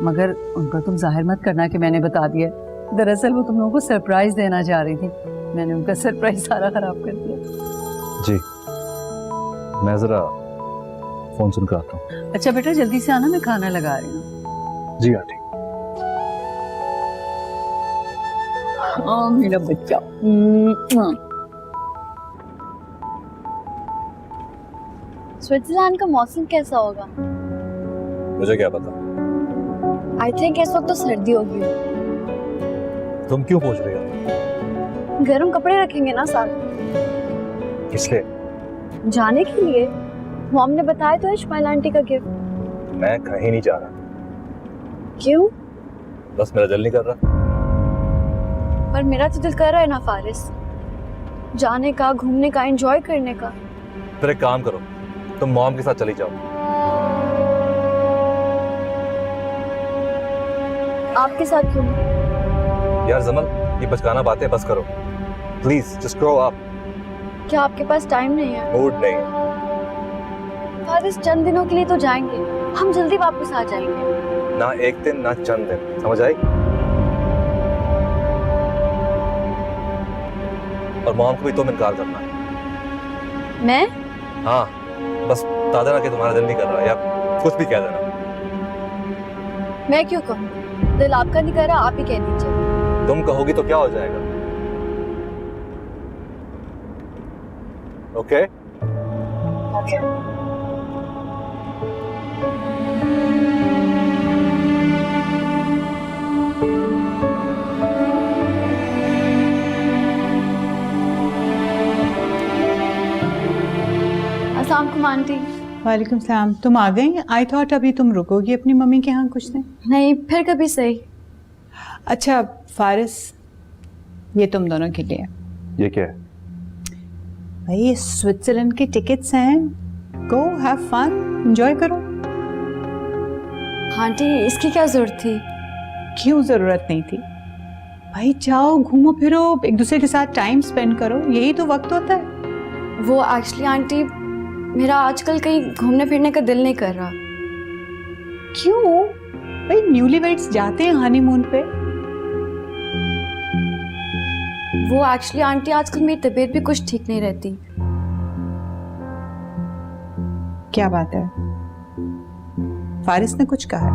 मगर उनका तुम जाहिर मत करना कि मैंने बता दिया। दरअसल वो तुम लोगों को सरप्राइज देना चाह रही थी, मैंने उनका सरप्राइज सारा खराब कर दिया। जी, मैं जरा फोन सुनकर आता हूँ। अच्छा बेटा जल्दी से आना, मैं खाना लगा रही हूँ। जी आंटी। हाँ मेरा बच्चा। स्विट्जरलैंड का मौसम कैसा होगा? मुझे क्या पता। आई थिंक इस वक्त तो सर्दी होगी। तुम क्यों पूछ रही हो? गर्म कपड़े रखेंगे ना साथ। इसलिए? जाने के लिए। मॉम ने बताया तो है शुमाइला आंटी का गिफ्ट। मैं कहीं नहीं जा रहा। क्यों? बस मेरा दिल नहीं कर रहा। पर मेरा तो दिल कर रहा है ना फारिस। जाने का, घूमने का, एंजॉय करने का। फिर एक काम करो, तुम मॉम के साथ चली जाओ। आपके साथ क्यों? यार जमल, ये बचकाना बातें बस करो प्लीज, जस्ट ग्रो अप। क्या आपके पास टाइम नहीं है? मूड नहीं। फारिस, चंद दिनों के लिए तो जाएंगे, हम जल्दी वापस आ जाएंगे। ना एक दिन ना चंद दिन, समझ आई? और मॉम को भी तुम इनकार करना। मैं? हाँ, बस बता देना कि तुम्हारा दिल नहीं कर रहा, या कुछ भी कह देना। मैं क्यों कहूँ? दिल आपका नहीं कर रहा, आप ही कह दीजिए। तुम कहोगी तो क्या हो जाएगा? ओके? अस्सलाम वालेकुम आंटी। वालेकुम सलाम। तुम आ गई? आई थॉट अभी तुम रुकोगी अपनी मम्मी के यहाँ कुछ दिन। नहीं, फिर कभी सही। अच्छा फारिस, ये तुम दोनों के लिए। ये क्या है? भाई स्विट्जरलैंड के टिकट्स हैं, गो हैव फन, एंजॉय करो। आंटी, इसकी क्या जरूरत थी? क्यों जरूरत नहीं थी भाई? जाओ, घूमो फिरो, एक दूसरे के साथ टाइम स्पेंड करो, यही तो वक्त होता है। वो एक्चुअली आंटी, मेरा आजकल कहीं घूमने फिरने का दिल नहीं कर रहा। क्यों भाई? न्यूलीवेड्स जाते हैं हनीमून पे। वो एक्चुअली आंटी, आजकल मेरी तबीयत भी कुछ ठीक नहीं रहती। क्या बात है? फारिस ने कुछ कहा?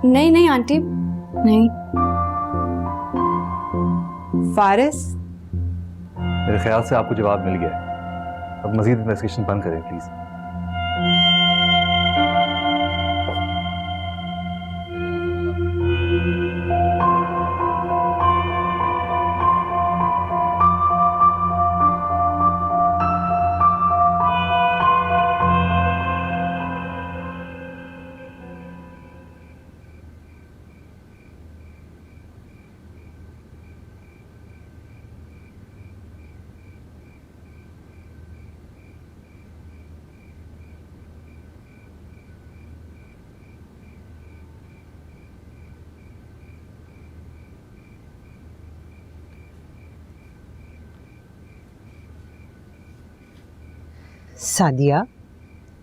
नहीं नहीं आंटी, नहीं। फारिस, मेरे ख्याल से आपको जवाब मिल गया। अब मजीद इन्वेस्टिगेशन बंद करें प्लीज। सादिया,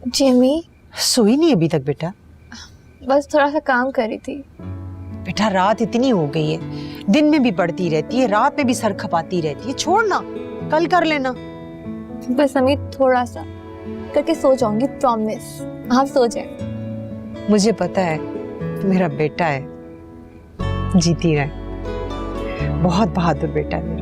जी अम्मी, सोई नहीं अभी तक बेटा? बस थोड़ा सा काम कर रही थी। बेटा रात इतनी हो गई है, दिन में भी पढ़ती रहती है, रात में भी सर खपाती रहती है, छोड़ ना, कल कर लेना। बस अम्मी थोड़ा सा करके सो जाऊंगी, प्रॉमिस। आप सो जाए। मुझे पता है मेरा बेटा है, जीती रहे, बहुत बहादुर बेटा है मेरा।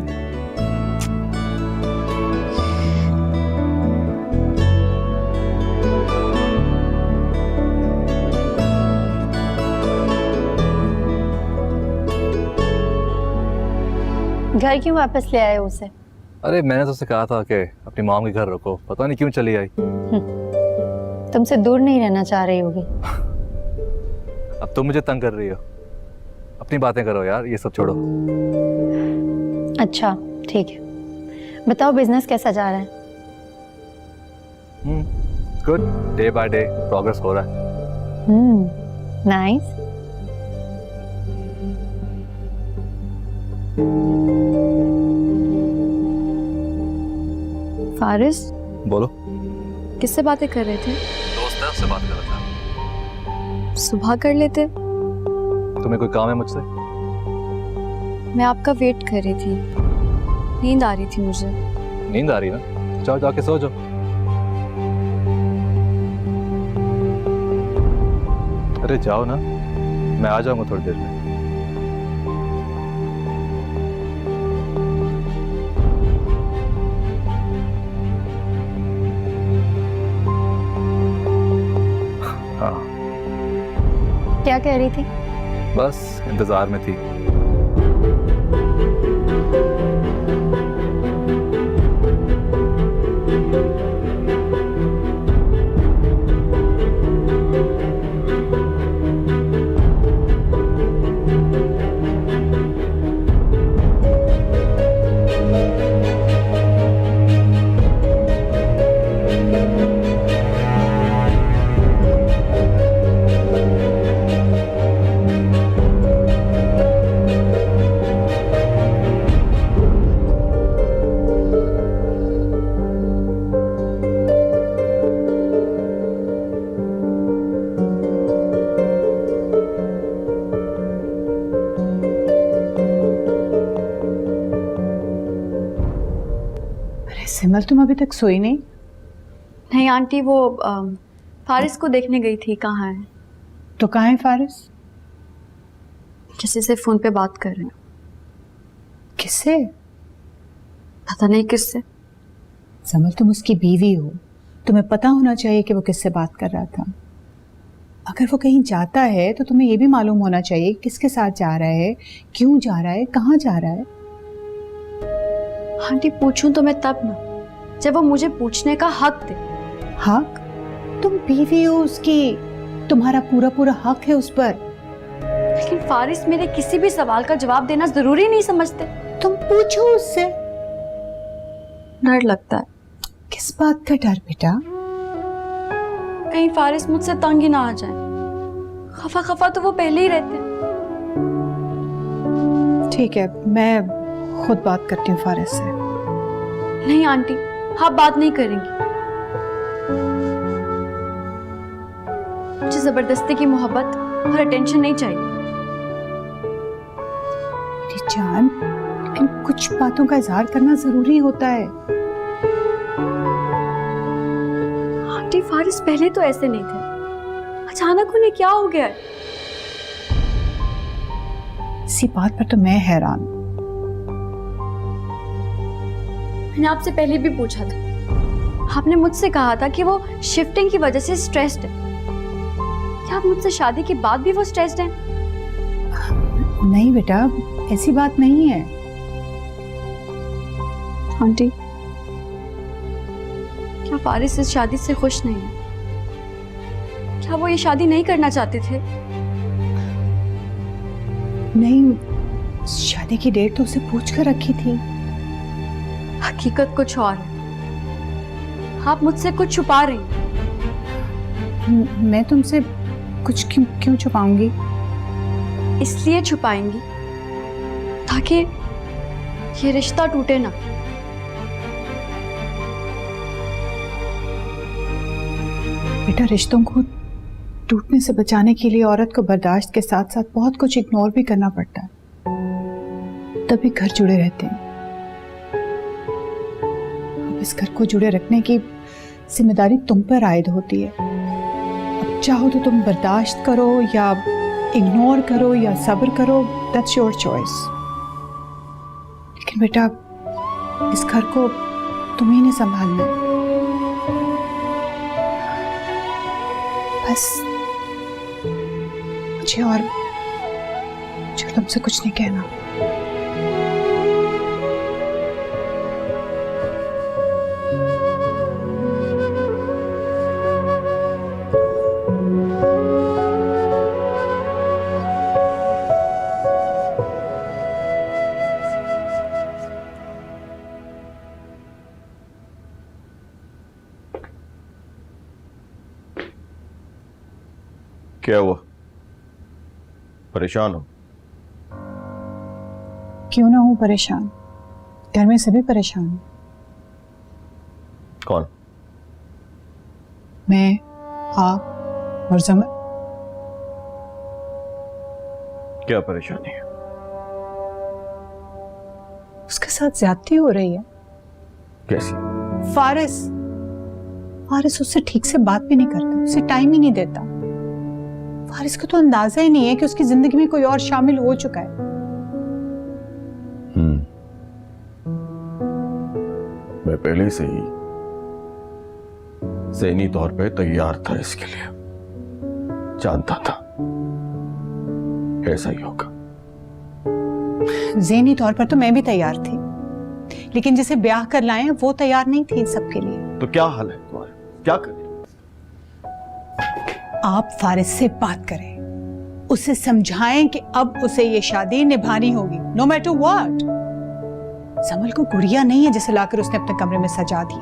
घर क्यों वापस ले आए उसे? अरे मैंने तो उसे कहा था कि अपनी मॉम के घर रुको, पता नहीं क्यों चली आई। तुमसे दूर नहीं रहना चाह रही होगी। अब तुम मुझे तंग कर रही हो। अपनी बातें करो यार, ये सब छोड़ो। अच्छा ठीक है, बताओ बिजनेस कैसा जा रहा है? Good, day by day progress हो रहा है। नाइस। फारिस, बोलो। किससे बातें कर रहे थे? दोस्त है, उससे बात कर रहा था। सुबह कर लेते। तुम्हें कोई काम है मुझसे? मैं आपका वेट कर रही थी, नींद आ रही थी मुझे। नींद आ रही ना? जाओ जाके सो जाओ। अरे जाओ ना, मैं आ जाऊंगा थोड़ी देर में। क्या कह रही थी? बस इंतजार में थी। सिमल, तुम अभी तक सोई नहीं? नहीं आंटी, वो फारिस को देखने गई थी। कहाँ है? तो कहाँ है फारिस? किसी से फोन पे बात कर रहे हैं। किससे? पता नहीं किससे। समल, तुम उसकी बीवी हो, तुम्हें पता होना चाहिए कि वो किससे बात कर रहा था। अगर वो कहीं जाता है तो तुम्हें ये भी मालूम होना चाहिए किसके साथ जा रहा है, क्यों जा रहा है, कहाँ जा रहा है। आंटी पूछूं तो मैं तब ना, जब वो मुझे पूछने का हक दे। हक? तुम बीवी हो उसकी, तुम्हारा पूरा पूरा हक है उस पर। लेकिन फारिस मेरे किसी भी सवाल का जवाब देना जरूरी नहीं समझते। तुम पूछो उससे। डर लगता है। किस बात का डर बेटा? कहीं फारिस मुझसे तंग ही ना आ जाए। खफा खफा तो वो पहले ही रहते हैं। ठीक है, मैं खुद बात करती हूँ फारिस से। नहीं आंटी, आप बात नहीं करेंगी। मुझे जबरदस्ती की मोहब्बत और अटेंशन नहीं चाहिए। मेरी जान, लेकिन कुछ बातों का इजहार करना जरूरी होता है। आंटी फारिस पहले तो ऐसे नहीं थे, अचानक उन्हें क्या हो गया है? इसी बात पर तो मैं हैरान। मैंने आपसे पहले भी पूछा था। आपने मुझसे कहा था कि वो शिफ्टिंग की वजह से स्ट्रेस्ड है। क्या आप मुझसे शादी के बाद भी वो स्ट्रेस्ड हैं? नहीं बेटा, ऐसी बात नहीं है। आंटी, क्या फारिस इस शादी से खुश नहीं है? क्या वो ये शादी नहीं करना चाहते थे? नहीं, शादी की डेट तो उसे पूछ कर रखी थी। हकीकत कुछ और है। आप मुझसे कुछ छुपा रही हैं। मैं तुमसे कुछ क्यों छुपाऊंगी? इसलिए छुपाएंगी ताकि ये रिश्ता टूटे ना। बेटा, रिश्तों को टूटने से बचाने के लिए औरत को बर्दाश्त के साथ साथ बहुत कुछ इग्नोर भी करना पड़ता है, तभी घर जुड़े रहते हैं। अब इस घर को जुड़े रखने की जिम्मेदारी तुम पर आयद होती है। अब चाहो तो तुम बर्दाश्त करो या इग्नोर करो या सब्र करो, दैट्स योर चॉइस। लेकिन बेटा, इस घर को तुम ही ने संभालना है। बस मुझे तुमसे कुछ नहीं कहना। क्या हुआ? परेशान हो? क्यों ना हूं परेशान, घर में सभी परेशान हैं। कौन? मैं, आप और जमल। क्या परेशानी है? उसके साथ ज्यादती हो रही है। कैसी? फारिस उससे ठीक से बात भी नहीं करता, उसे टाइम ही नहीं देता। फारिस को तो अंदाजा ही नहीं है कि उसकी जिंदगी में कोई और शामिल हो चुका है। मैं पहले से ही ज़हनी तौर पे तैयार था इसके लिए, जानता था ऐसा ही होगा। ज़हनी तौर पर तो मैं भी तैयार थी, लेकिन जिसे ब्याह कर लाए वो तैयार नहीं थी इन सब के लिए। तो क्या हाल है तुम्हारा? क्या करें? आप फारिस से बात करें, उसे समझाएं कि अब उसे ये शादी निभानी होगी, नो मैटर व्हाट। समल को गुड़िया नहीं है जिसे लाकर उसने अपने कमरे में सजा दिया।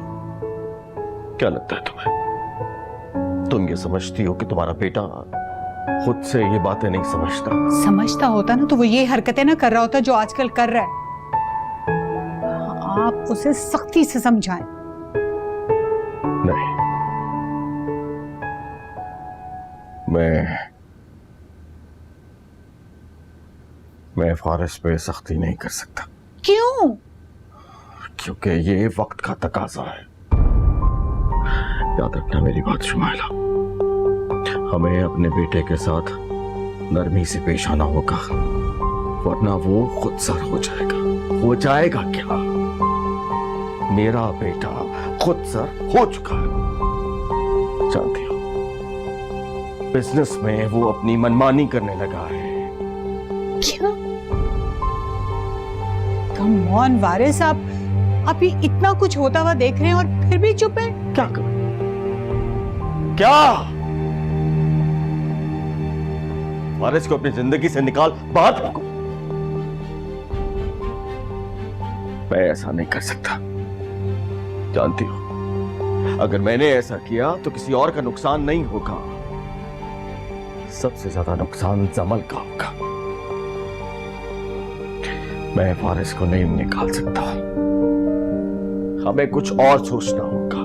क्या लगता है तुम्हें? तुम ये समझती हो कि तुम्हारा बेटा खुद से ये बातें नहीं समझता? समझता होता ना तो वो ये हरकतें ना कर रहा होता जो आजकल कर रहा है। आप उसे सख्ती से समझाएं। नहीं, मैं फारिस पे सख्ती नहीं कर सकता। क्यों? क्योंकि ये वक्त का तकाजा है। याद रखना मेरी बात शुमाइला, हमें अपने बेटे के साथ नरमी से पेश आना होगा, वरना वो खुद सर हो जाएगा। हो जाएगा क्या? मेरा बेटा खुद सर हो चुका है। जानती हो, बिजनेस में वो अपनी मनमानी करने लगा है। क्या? कम ऑन वारिस, आप ये इतना कुछ होता हुआ देख रहे हैं और फिर भी चुप है? क्या करूं? क्या वारिस को अपनी जिंदगी से निकाल बाहर फेंकूं? मैं ऐसा नहीं कर सकता। जानती हो, अगर मैंने ऐसा किया तो किसी और का नुकसान नहीं होगा, सबसे ज्यादा नुकसान जमल का होगा। मैं वारिस को नहीं निकाल सकता, हमें कुछ और सोचना होगा।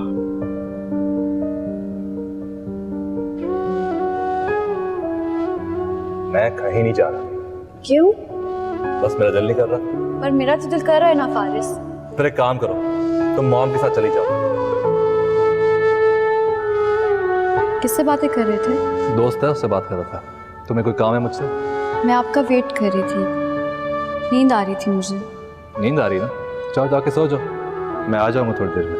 मैं कहीं नहीं जा रहा। क्यों? बस मेरा दिल नहीं कर रहा। पर मेरा तो दिल कर रहा है ना फारिस। फिर एक काम करो, तुम मॉम के साथ चली जाओ। किससे बातें कर रहे थे? दोस्त है, उससे बात कर रहा था। तुम्हें कोई काम है मुझसे? मैं आपका वेट कर रही थी, नींद आ रही थी मुझे। नींद आ रही है ना? जाओ जाके सो जाओ, मैं आ जाऊंगा थोड़ी देर में।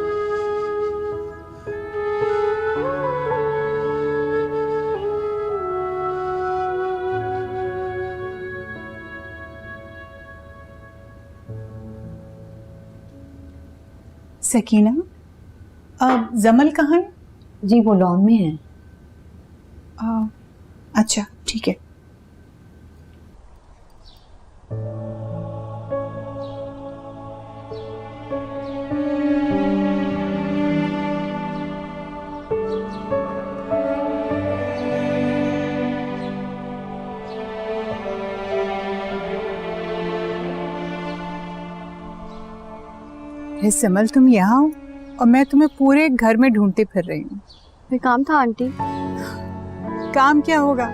सकीना, अब जमल कहाँ है? जी वो लॉन में है। अच्छा ठीक है। समल, तुम यहाँ हो और मैं तुम्हें पूरे घर में ढूंढती फिर रही हूँ। कोई काम था आंटी? काम क्या होगा?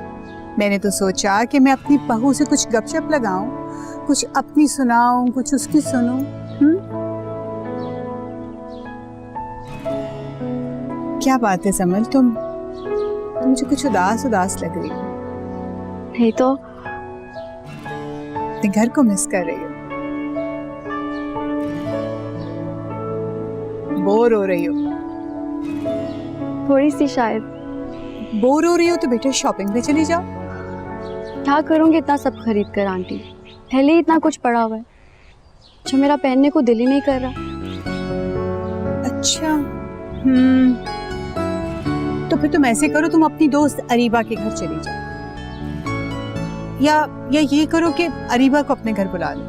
मैंने तो सोचा कि मैं अपनी बहू से कुछ गपशप लगाऊं, कुछ अपनी सुनाऊं, कुछ उसकी सुनूं। क्या बात है समल, तुम मुझे कुछ उदास उदास लग रही हो। नहीं तो अपने घर को मिस कर रही हो, बोर हो रही हो। थोड़ी सी शायद। बोर हो रही हो तो बेटा शॉपिंग पे चली जाओ। क्या करूंगी इतना सब खरीद कर आंटी? पहले ही इतना कुछ पड़ा हुआ है जो मेरा पहनने को दिल ही नहीं कर रहा। अच्छा, तो फिर तुम ऐसे करो, तुम अपनी दोस्त अरीबा के घर चली जाओ, या ये करो कि अरीबा को अपने घर बुला लो।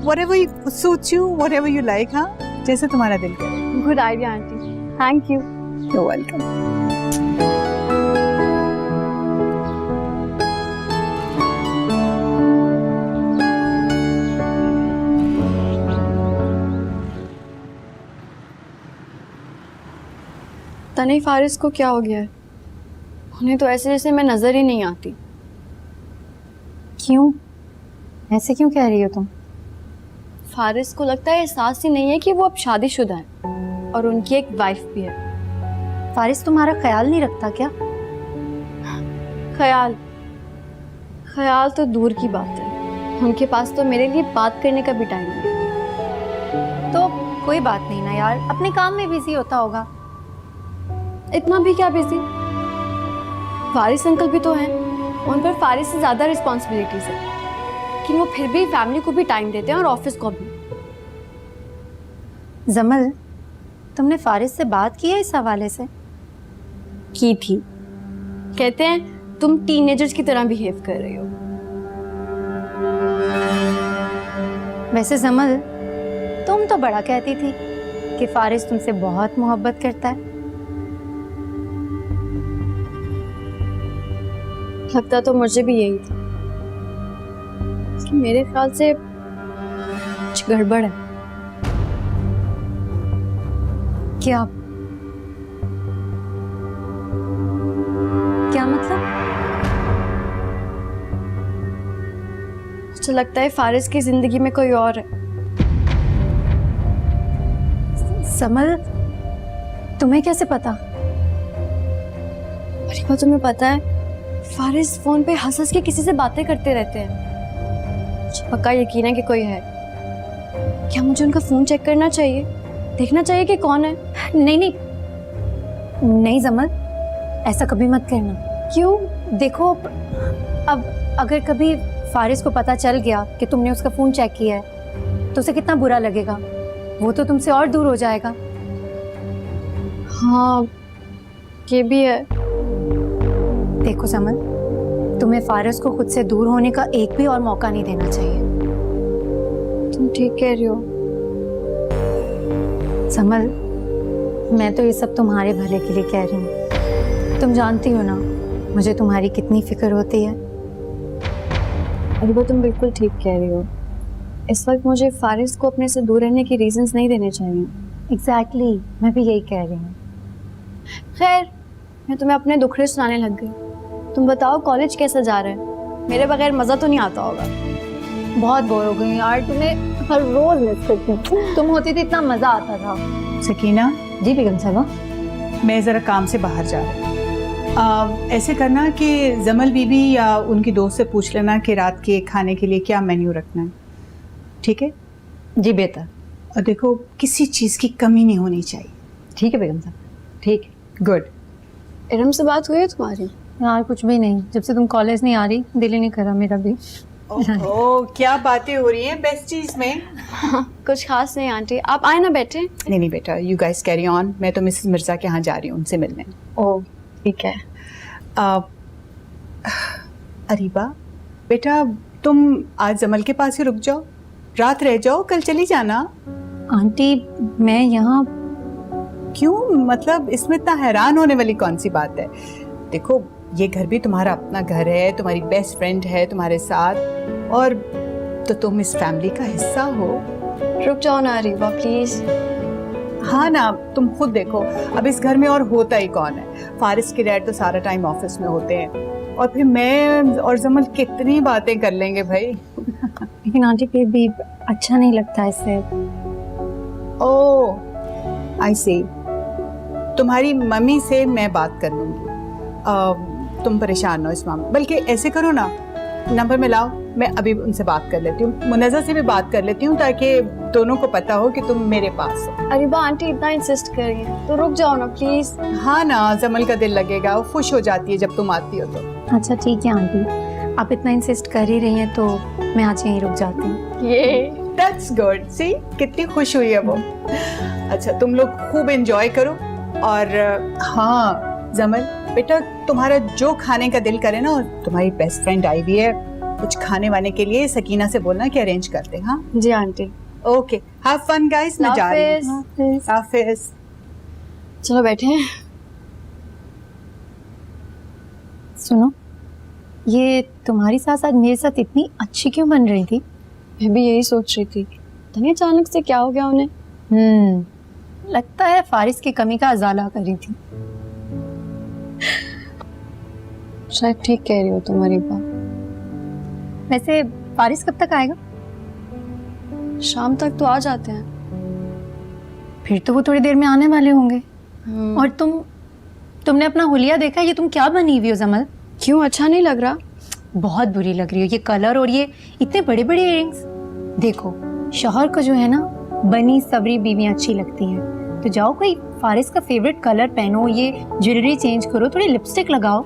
Whatever suits you, whatever you like, हाँ, जैसे तुम्हारा दिल करे। Good idea aunty, thank you. You're welcome. तने फारिस को क्या हो गया है? उन्हें तो ऐसे जैसे मैं नजर ही नहीं आती। क्यों? ऐसे क्यों कह रही हो तुम? फारिस को लगता है एहसास ही नहीं है कि वो अब शादीशुदा है और उनकी एक वाइफ भी है। फारिस तुम्हारा ख्याल नहीं रखता क्या? ख्याल तो दूर की बात है, उनके पास तो मेरे लिए बात करने का भी टाइम नहीं है। तो कोई बात नहीं ना यार, अपने काम में बिजी होता होगा। इतना भी क्या बिजी? फारिस अंकल भी तो हैं, उन पर फारिस से ज्यादा रिस्पॉन्सिबिलिटीज है, लेकिन वो फिर भी फैमिली को भी टाइम देते हैं और ऑफिस को भी। जमल, तुमने फारिस से बात की है इस हवाले से? की थी, कहते हैं तुम टीनेजर्स की तरह बिहेव कर रही हो। वैसे जमल, तुम तो बड़ा कहती थी कि फारिस तुमसे बहुत मोहब्बत करता है। लगता तो मुझे भी यही था, कि मेरे ख्याल से कुछ गड़बड़ है। क्या? क्या मतलब? मुझे लगता है फारिस की जिंदगी में कोई और है। समल, तुम्हें कैसे पता? अरे तुम्हें पता है फारिस फोन पे हंस के किसी से बातें करते रहते हैं। मुझे पक्का यकीन है कि कोई है। क्या मुझे उनका फोन चेक करना चाहिए, देखना चाहिए कि कौन है? नहीं नहीं नहीं जमल, ऐसा कभी मत करना। क्यों? देखो अब अगर कभी फारिस को पता चल गया कि तुमने उसका फोन चेक किया है तो उसे कितना बुरा लगेगा। वो तो तुमसे और दूर हो जाएगा। हाँ ये भी है। देखो समल, तुम्हें फारिस को खुद से दूर होने का एक भी और मौका नहीं देना चाहिए। तुम ठीक कह रही हो। समल, मैं तो ये सब तुम्हारे भले के लिए कह रही हूँ। तुम जानती हो ना मुझे तुम्हारी कितनी फिक्र होती है। अरीबा तुम बिल्कुल ठीक कह रही हो। इस वक्त मुझे फारिस को अपने से दूर रहने के रीजंस नहीं देने चाहिए। एग्जैक्टली, मैं भी यही कह रही हूँ। खैर, मैं तुम्हें अपने दुखड़े सुनाने लग गई। तुम बताओ कॉलेज कैसा जा रहा है? मेरे बगैर मज़ा तो नहीं आता होगा। बहुत बोर हो गई यार, तुम्हें हर रोज मिस करती हूँ। तुम होती थी इतना मजा आता था। सकीना, जी बेगम साहबा। मैं ज़रा काम से बाहर जा रही हूँ। ऐसे करना कि जमल बीबी या उनकी दोस्त से पूछ लेना कि रात के खाने के लिए क्या मेन्यू रखना है, ठीक है? जी बेहतर। और देखो किसी चीज़ की कमी नहीं होनी चाहिए। ठीक है बेगम साहब, ठीक है। गुड। इरम से बात हुई है तुम्हारी? यार कुछ भी नहीं, जब से तुम कॉलेज नहीं आ रही दिल ही नहीं करा मेरा भी। ओह, क्या बातें हो रही हैं बेस्टीज में? कुछ खास नहीं आंटी, आप आए ना बैठे। नहीं नहीं बेटा, यू गाइस कैरी ऑन। मैं तो मिसेस मिर्जा के यहाँ जा रही हूँ उनसे मिलने। ओह ठीक है। अरीबा बेटा, तुम आज जमल के पास ही रुक जाओ, रात रह जाओ, कल चली जाना। आंटी मैं यहाँ क्यों? मतलब इसमें इतना हैरान होने वाली कौन सी बात है? देखो ये घर भी तुम्हारा अपना घर है, तुम्हारी बेस्ट फ्रेंड है तुम्हारे साथ, और तो तुम इस फैमिली का हिस्सा हो। रुक जाओ ना अरीबा प्लीज। हाँ ना, तुम खुद देखो अब इस घर में और होता ही कौन है? फारिस के डैड तो सारा टाइम ऑफिस में होते हैं, और फिर मैं और जमल कितनी बातें कर लेंगे भाई। लेकिन आंटी फिर भी अच्छा नहीं लगता इससे। ओह आई सी। तुम्हारी मम्मी से मैं बात कर लूँगी, तुम परेशान ना हो इस मामले। बल्कि ऐसे करो ना, नंबर में लाओ, मैं अभी उनसे बात कर लेती हूँ, मुनज़्ज़ा से भी बात कर लेती हूँ, ताकि दोनों को पता हो कि तुम मेरे पास हो। अरीबा आंटी इतना इंसिस्ट कर रही है तो रुक जाओ ना प्लीज। हाँ ना, जमल का दिल लगेगा, वो खुश हो जाती है जब तुम आती हो तो। अच्छा ठीक है आंटी, आप इतना इंसिस्ट कर ही रही हैं तो मैं आज यहीं रुक जाती हूँ। ये दैट्स गुड। सी कितनी खुश हुई है वो। अच्छा तुम लोग खूब एंजॉय करो। और हाँ जमल बेटा, तुम्हारा जो खाने का दिल करे ना, और तुम्हारी बेस्ट फ्रेंड आई हुई है, कुछ खाने वाने के लिए सकीना से बोलना कि अरेंज कर दे। हाँ जी aunty. Okay, have fun guys. मैं जा रही हूँ। हाफिज। चलो बैठे हैं। सुनो, ये तुम्हारी सास आज मेरे साथ इतनी अच्छी क्यों बन रही थी? मैं भी यही सोच रही थी, पता नहीं अचानक से क्या हो गया उन्हें। लगता है फारिस की कमी का अजाला कर रही थी। शायद ठीक कह रही हो तुम्हारी बात। वैसे फारिस कब तक आएगा? शाम तक तो आ जाते हैं। फिर तो वो थोड़ी देर में आने वाले होंगे। और तुमने अपना हुलिया देखा? ये तुम क्या बनी हुई हो जमल? क्यों, अच्छा नहीं लग रहा? बहुत बुरी लग रही हो, ये कलर और ये इतने बड़े बड़े इयररिंग्स। देखो शौहर को जो है ना बनी सबरी बीवियां अच्छी लगती हैं, तो जाओ कोई फारिस का फेवरेट कलर पहनो, ये ज्वेलरी चेंज करो, थोड़ी लिपस्टिक लगाओ।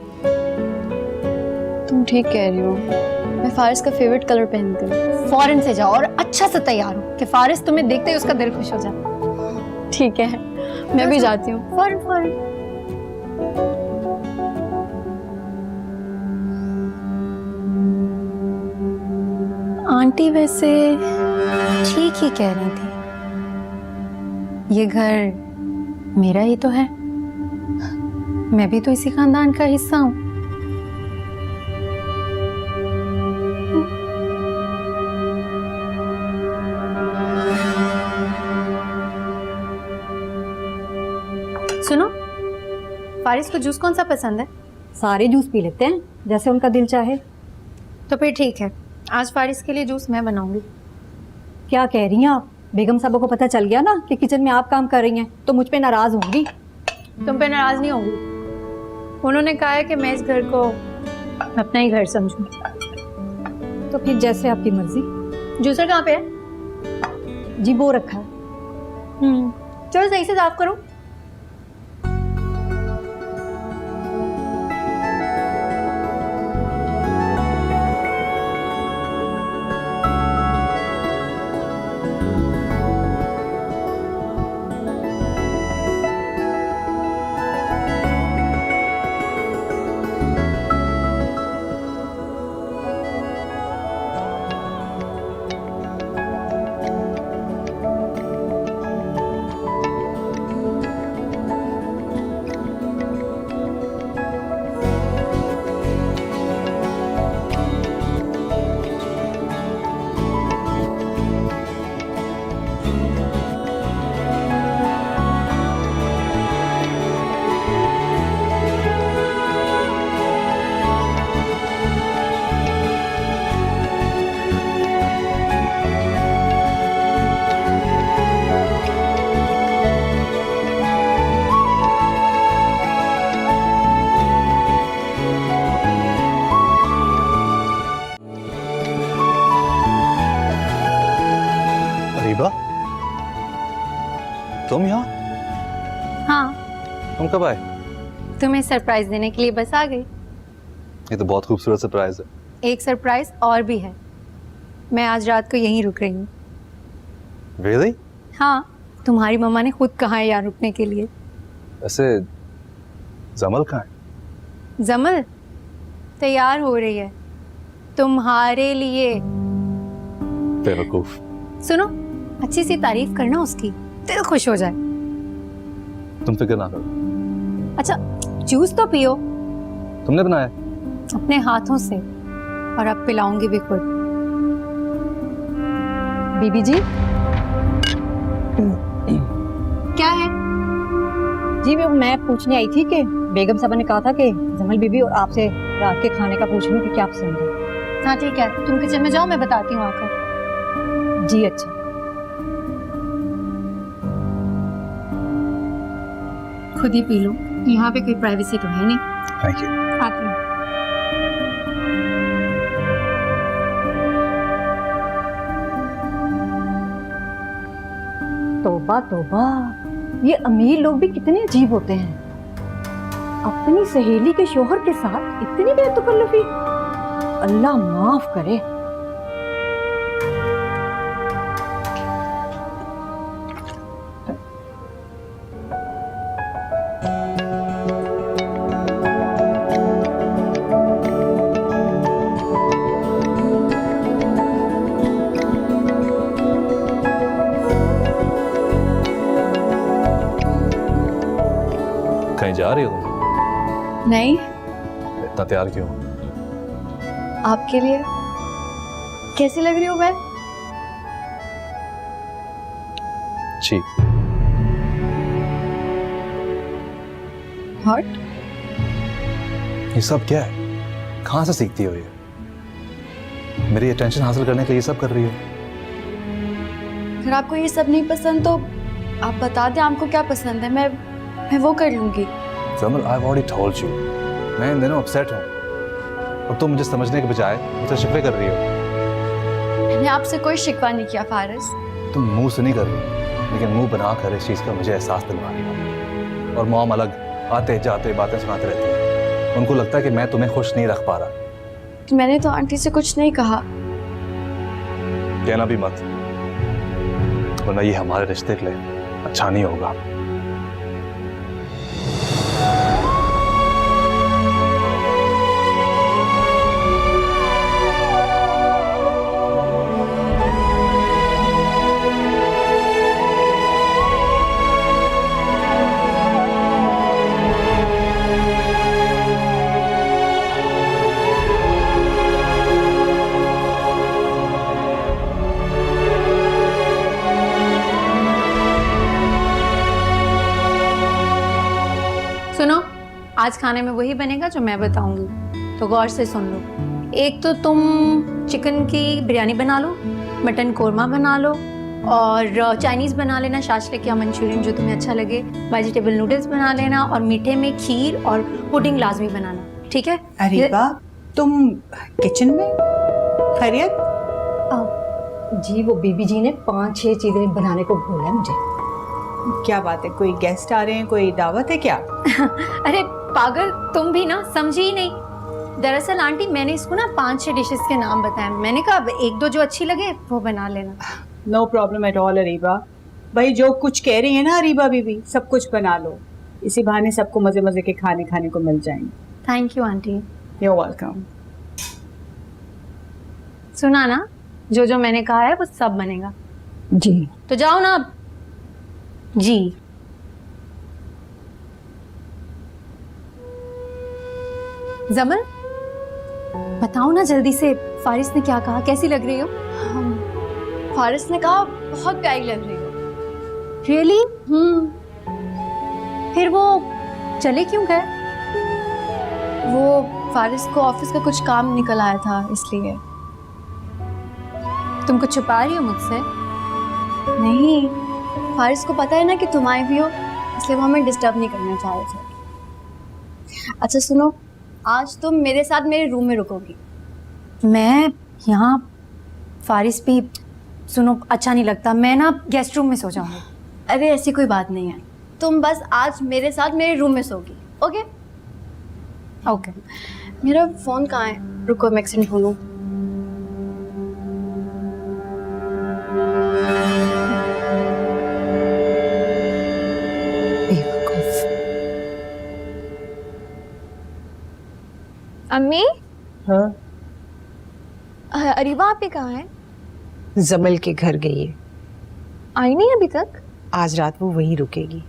तुम ठीक कह रही हो, मैं फारिस का फेवरेट कलर पहनती हूँ। फौरन से जाओ और अच्छा से तैयार हो कि फारिस तुम्हें देखते ही उसका दिल खुश हो जाए। ठीक है, मैं भी जाती हूँ। फौरन फौरन। आंटी वैसे ठीक ही कह रही थी, ये घर मेरा ही तो है, मैं भी तो इसी खानदान का हिस्सा हूँ। सुनो, फारिस को जूस कौन सा पसंद है? सारे जूस पी लेते हैं जैसे उनका दिल चाहे। तो फिर ठीक है, आज फारिस के लिए जूस मैं बनाऊंगी। क्या कह रही हैं आप? बेगम साहब को पता चल गया ना कि किचन में आप काम कर रही हैं तो मुझ पे नाराज होंगी। तुम पे नाराज नहीं होंगी। उन्होंने कहा है कि मैं इस घर को अपना ही घर समझूं। तो फिर जैसे आपकी मर्जी। जूसर कहाँ पे है? जी वो रखा है। चलो सही से साफ करो। रीबा, तुम यहाँ? हाँ, तुम कब आए? तुम्हें सरप्राइज देने के लिए बस आ गई। ये तो बहुत खूबसूरत सरप्राइज है। एक सरप्राइज और भी है। मैं आज रात को यहीं रुक रही हूँ। Really? हाँ, तुम्हारी मम्मा ने खुद कहा है यहाँ रुकने के लिए। वैसे जमल कहाँ है? जमल तैयार हो रही है तुम्हारे लिए। बेवकूफ। सुनो, अच्छी सी तारीफ करना उसकी, दिल खुश हो जाए। तुम फिक्र ना करो। अच्छा, जूस तो पियो। तुमने बनाया? अपने हाथों से, और अब पिलाऊंगी भी खुद। बीबी जी, क्या है? जी मैं पूछने आई थी कि बेगम साहबा ने कहा था कि जमल बीबी और आपसे रात के खाने का पूछ लूं कि क्या पसंद है। हाँ ठीक है, तुम किचन में जाओ, मैं बताती हूँ आकर। जी अच्छा। खुद ही पी लो, यहाँ पे कोई प्राइवेसी तो है नहीं। Thank you. आती हूँ। तौबा तौबा, ये अमीर लोग भी कितने अजीब होते हैं। अपनी सहेली के शोहर के साथ इतनी बेतकल्लुफी, अल्लाह माफ करे। कहीं जा रही हो तुम? नहीं, इतना तैयार क्यों? आपके लिए। कैसी लग रही हूँ मैं? जी। हॉट? ये सब क्या है? कहाँ से सीखती हो ये? मेरी अटेंशन हासिल करने के लिए ये सब कर रही हो? अगर आपको ये सब नहीं पसंद तो आप बता दें आपको क्या पसंद है, मैं वो कर लूंगी। जमल, I've already told you, मैं इन दिनों अपसेट हूँ और तुम मुझे समझने के बजाय मुझसे शिकवे कर रही हो। मैंने आपसे कोई शिकवा नहीं किया फारिस। तुम मुंह से नहीं कर रही, लेकिन मुंह बना कर इस चीज़ का मुझे एहसास दिलवा रही हो। और मॉम अलग आते जाते बातें सुनाते रहती हैं। उनको लगता है कि मैं तुम्हें खुश नहीं रख पा रहा। मैंने तो आंटी से कुछ नहीं कहा। कहना भी मत, वरना ये हमारे रिश्ते के लिए अच्छा नहीं होगा। सुनो, आज खाने में वही बनेगा जो मैं बताऊंगी, तो गौर से सुन लो। एक तो तुम चिकन की बिरयानी बना लो, मटन कोरमा बना लो, और चाइनीज़ बना लेना, शाशलिक या मंचूरियन जो तुम्हें अच्छा लगे। वेजिटेबल नूडल्स बना लेना और मीठे में खीर और पुडिंग लाजमी बनाना, ठीक है? अरीबा, तुम किचन में? खैरियत? जी वो बीबी जी ने 5-6 चीज़ें बनाने को बोला है मुझे। क्या बात है, कोई गेस्ट आ रहे हैं, कोई दावत है क्या? अरे पागल, तुम भी ना समझी ही नहीं। दरअसल आंटी मैंने इसको ना 5-6 डिशेस के नाम बताए, मैंने कहा अब 1-2 जो अच्छी लगे वो बना लेना। No problem at all Areeba. भाई जो कुछ कह रही है ना अरीबा बीबी, सब कुछ बना लो, इसी बहाने सबको मजे मजे के खाने को मिल जाएंगे। Thank you aunty. You welcome. सुना ना, जो जो मैंने कहा है वो सब बनेगा। जी तो जाओ ना अब। जी जमल, बताओ ना जल्दी से, फारिस ने क्या कहा, कैसी लग रही हो? फारिस ने कहा बहुत प्यारी लग रही हो। रियली? फिर वो चले क्यों गए? वो फारिस को ऑफिस का कुछ काम निकल आया था इसलिए। तुम कुछ छुपा रही हो मुझसे? नहीं, फारिस को पता है ना कि तुम आई भी हो, इसलिए वो हमें डिस्टर्ब नहीं करना चाह रहे थे। अच्छा सुनो, आज तुम मेरे साथ मेरे रूम में रुकोगी। मैं यहाँ? फारिस भी सुनो अच्छा नहीं लगता, मैं ना गेस्ट रूम में सो जाऊंगी। अरे ऐसी कोई बात नहीं है, तुम बस आज मेरे साथ मेरे रूम में सोगी। Okay okay. मेरा फोन कहाँ है? रुको मैं एक सेकंड ढूंढूं। अम्मी, हाँ? अरीबा आप ही कहाँ है? जमल के घर गई है, आई नहीं अभी तक? आज रात वो वहीं रुकेगी।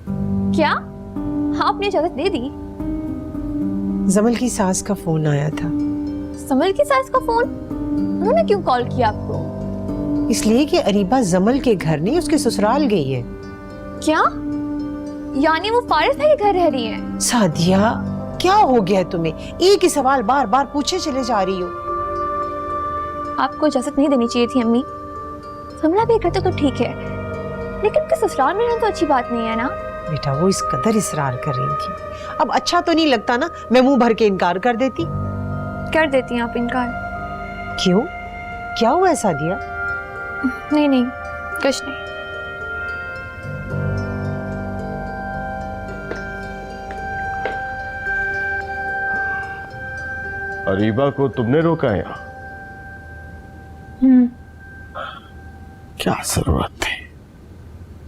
क्या? हाँ, आपने इजाजत दे दी? जमल की सास का फोन आया था। समल की सास का फोन? उन्होंने क्यों कॉल किया आपको? इसलिए कि अरीबा जमल के घर नहीं उसके ससुराल गई है। क्या? यानी वो फारिस भाई के घर रह रही है? सादिया, क्या हो गया है तुम्हें? एक ही सवाल बार बार पूछे चले जा रही हो। आपको इजाजत नहीं देनी चाहिए थी अम्मी। समला भी करते तो ठीक है, लेकिन उनके ससुराल में रहना तो अच्छी बात नहीं है ना। बेटा वो इस कदर इसरार कर रही थी, अब अच्छा तो नहीं लगता ना, मैं मुंह भर के इनकार कर देती। कर देती हैं आप इनकार? क्यों, क्या हुआ है सादिया? नहीं नहीं, कुछ नहीं। अरीबा को तुमने रोका यहाँ? क्या जरूरत थी?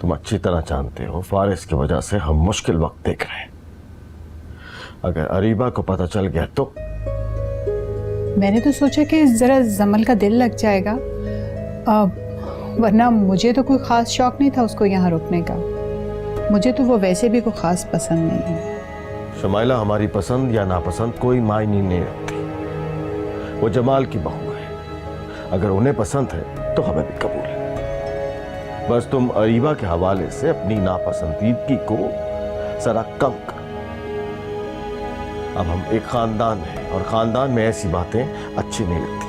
तुम अच्छी तरह जानते हो फारिस की वजह से हम मुश्किल वक्त देख रहे हैं। अगर अरीबा को पता चल गया तो? मैंने तो सोचा कि जरा जमल का दिल लग जाएगा, वरना मुझे तो कोई ख़ास शौक नहीं था उसको यहाँ रुकने का। मुझे तो वो वैसे भी कोई ख़ास पसंद नहीं है। शमाइला, हमारी पसंद या नापसंद कोई मायने नहीं रखती। वो जमाल की बहू है, अगर उन्हें पसंद है तो हमें भी कबूल है। बस तुम अरीबा के हवाले से अपनी नापसंदीदगी को जरा कम करो। अब हम एक खानदान हैं और खानदान में ऐसी बातें अच्छी नहीं लगती।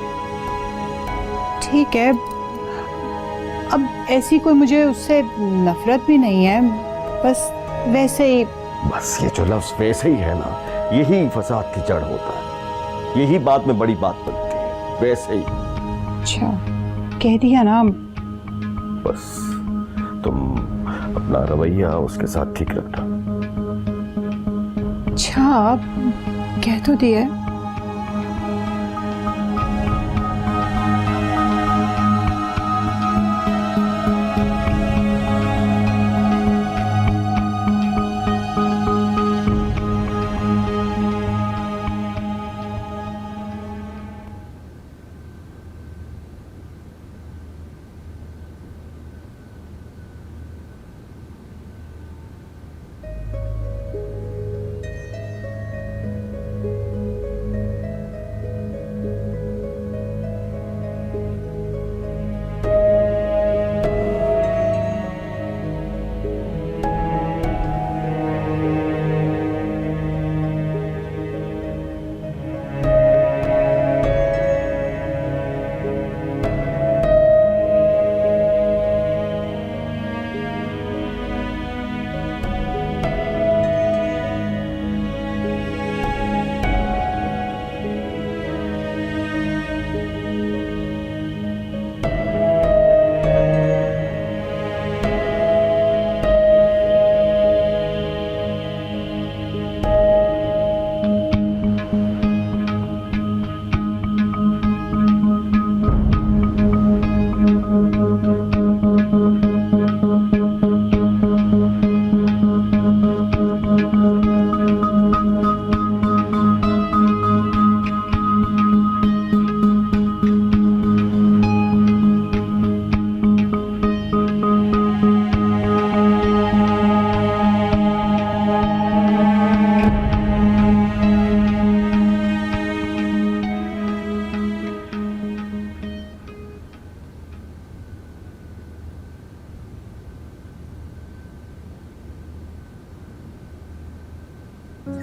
ठीक है, अब ऐसी कोई मुझे उससे नफरत भी नहीं है, बस वैसे ही। बस ये जो लफ्ज वैसे ही है ना, यही फसाद की जड़ होता है, यही बाद में बड़ी बात बनती है। वैसे ही। अच्छा कह दिया ना। बस तुम अपना रवैया उसके साथ ठीक रखना। अच्छा कह तो दिया।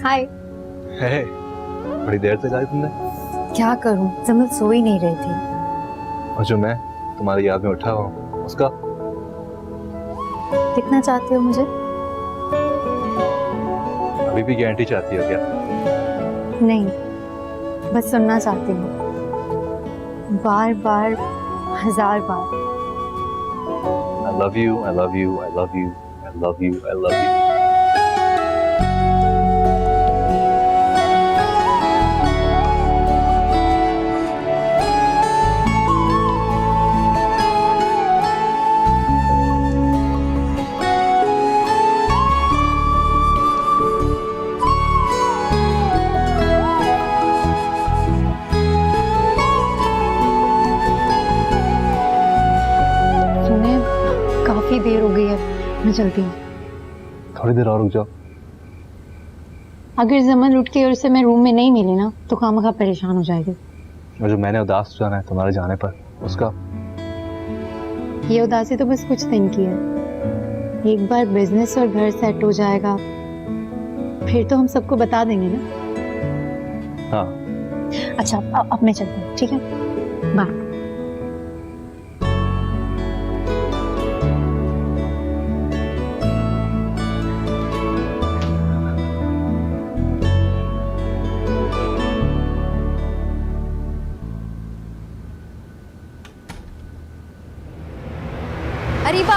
हाय। है बड़ी देर तक आई तुमने। क्या करूं, जमल सो ही नहीं रही थी। और जो मैं तुम्हारी याद में उठा हूँ उसका। कितना चाहते हो मुझे? अभी भी गारंटी चाहती हो क्या? नहीं, बस सुनना चाहती हूँ, बार बार, 1000 बार। I love you, I love you, I love you, I love you, I love you. सुने, काफी देर हो गई है, मैं चलती हूँ। थोड़ी देर और रुक जाओ। अगर जमल उठ के और उसे मैं रूम में नहीं मिली ना तो खामखा परेशान हो जाएगी। और जो मैंने उदास जाना है तुम्हारे जाने पर उसका। ये उदासी तो बस कुछ दिन की है, एक बार बिजनेस और घर सेट हो जाएगा फिर तो हम सबको बता देंगे ना। हाँ। अच्छा, अब मैं चलती हूँ, ठीक है, बाय। अरीबा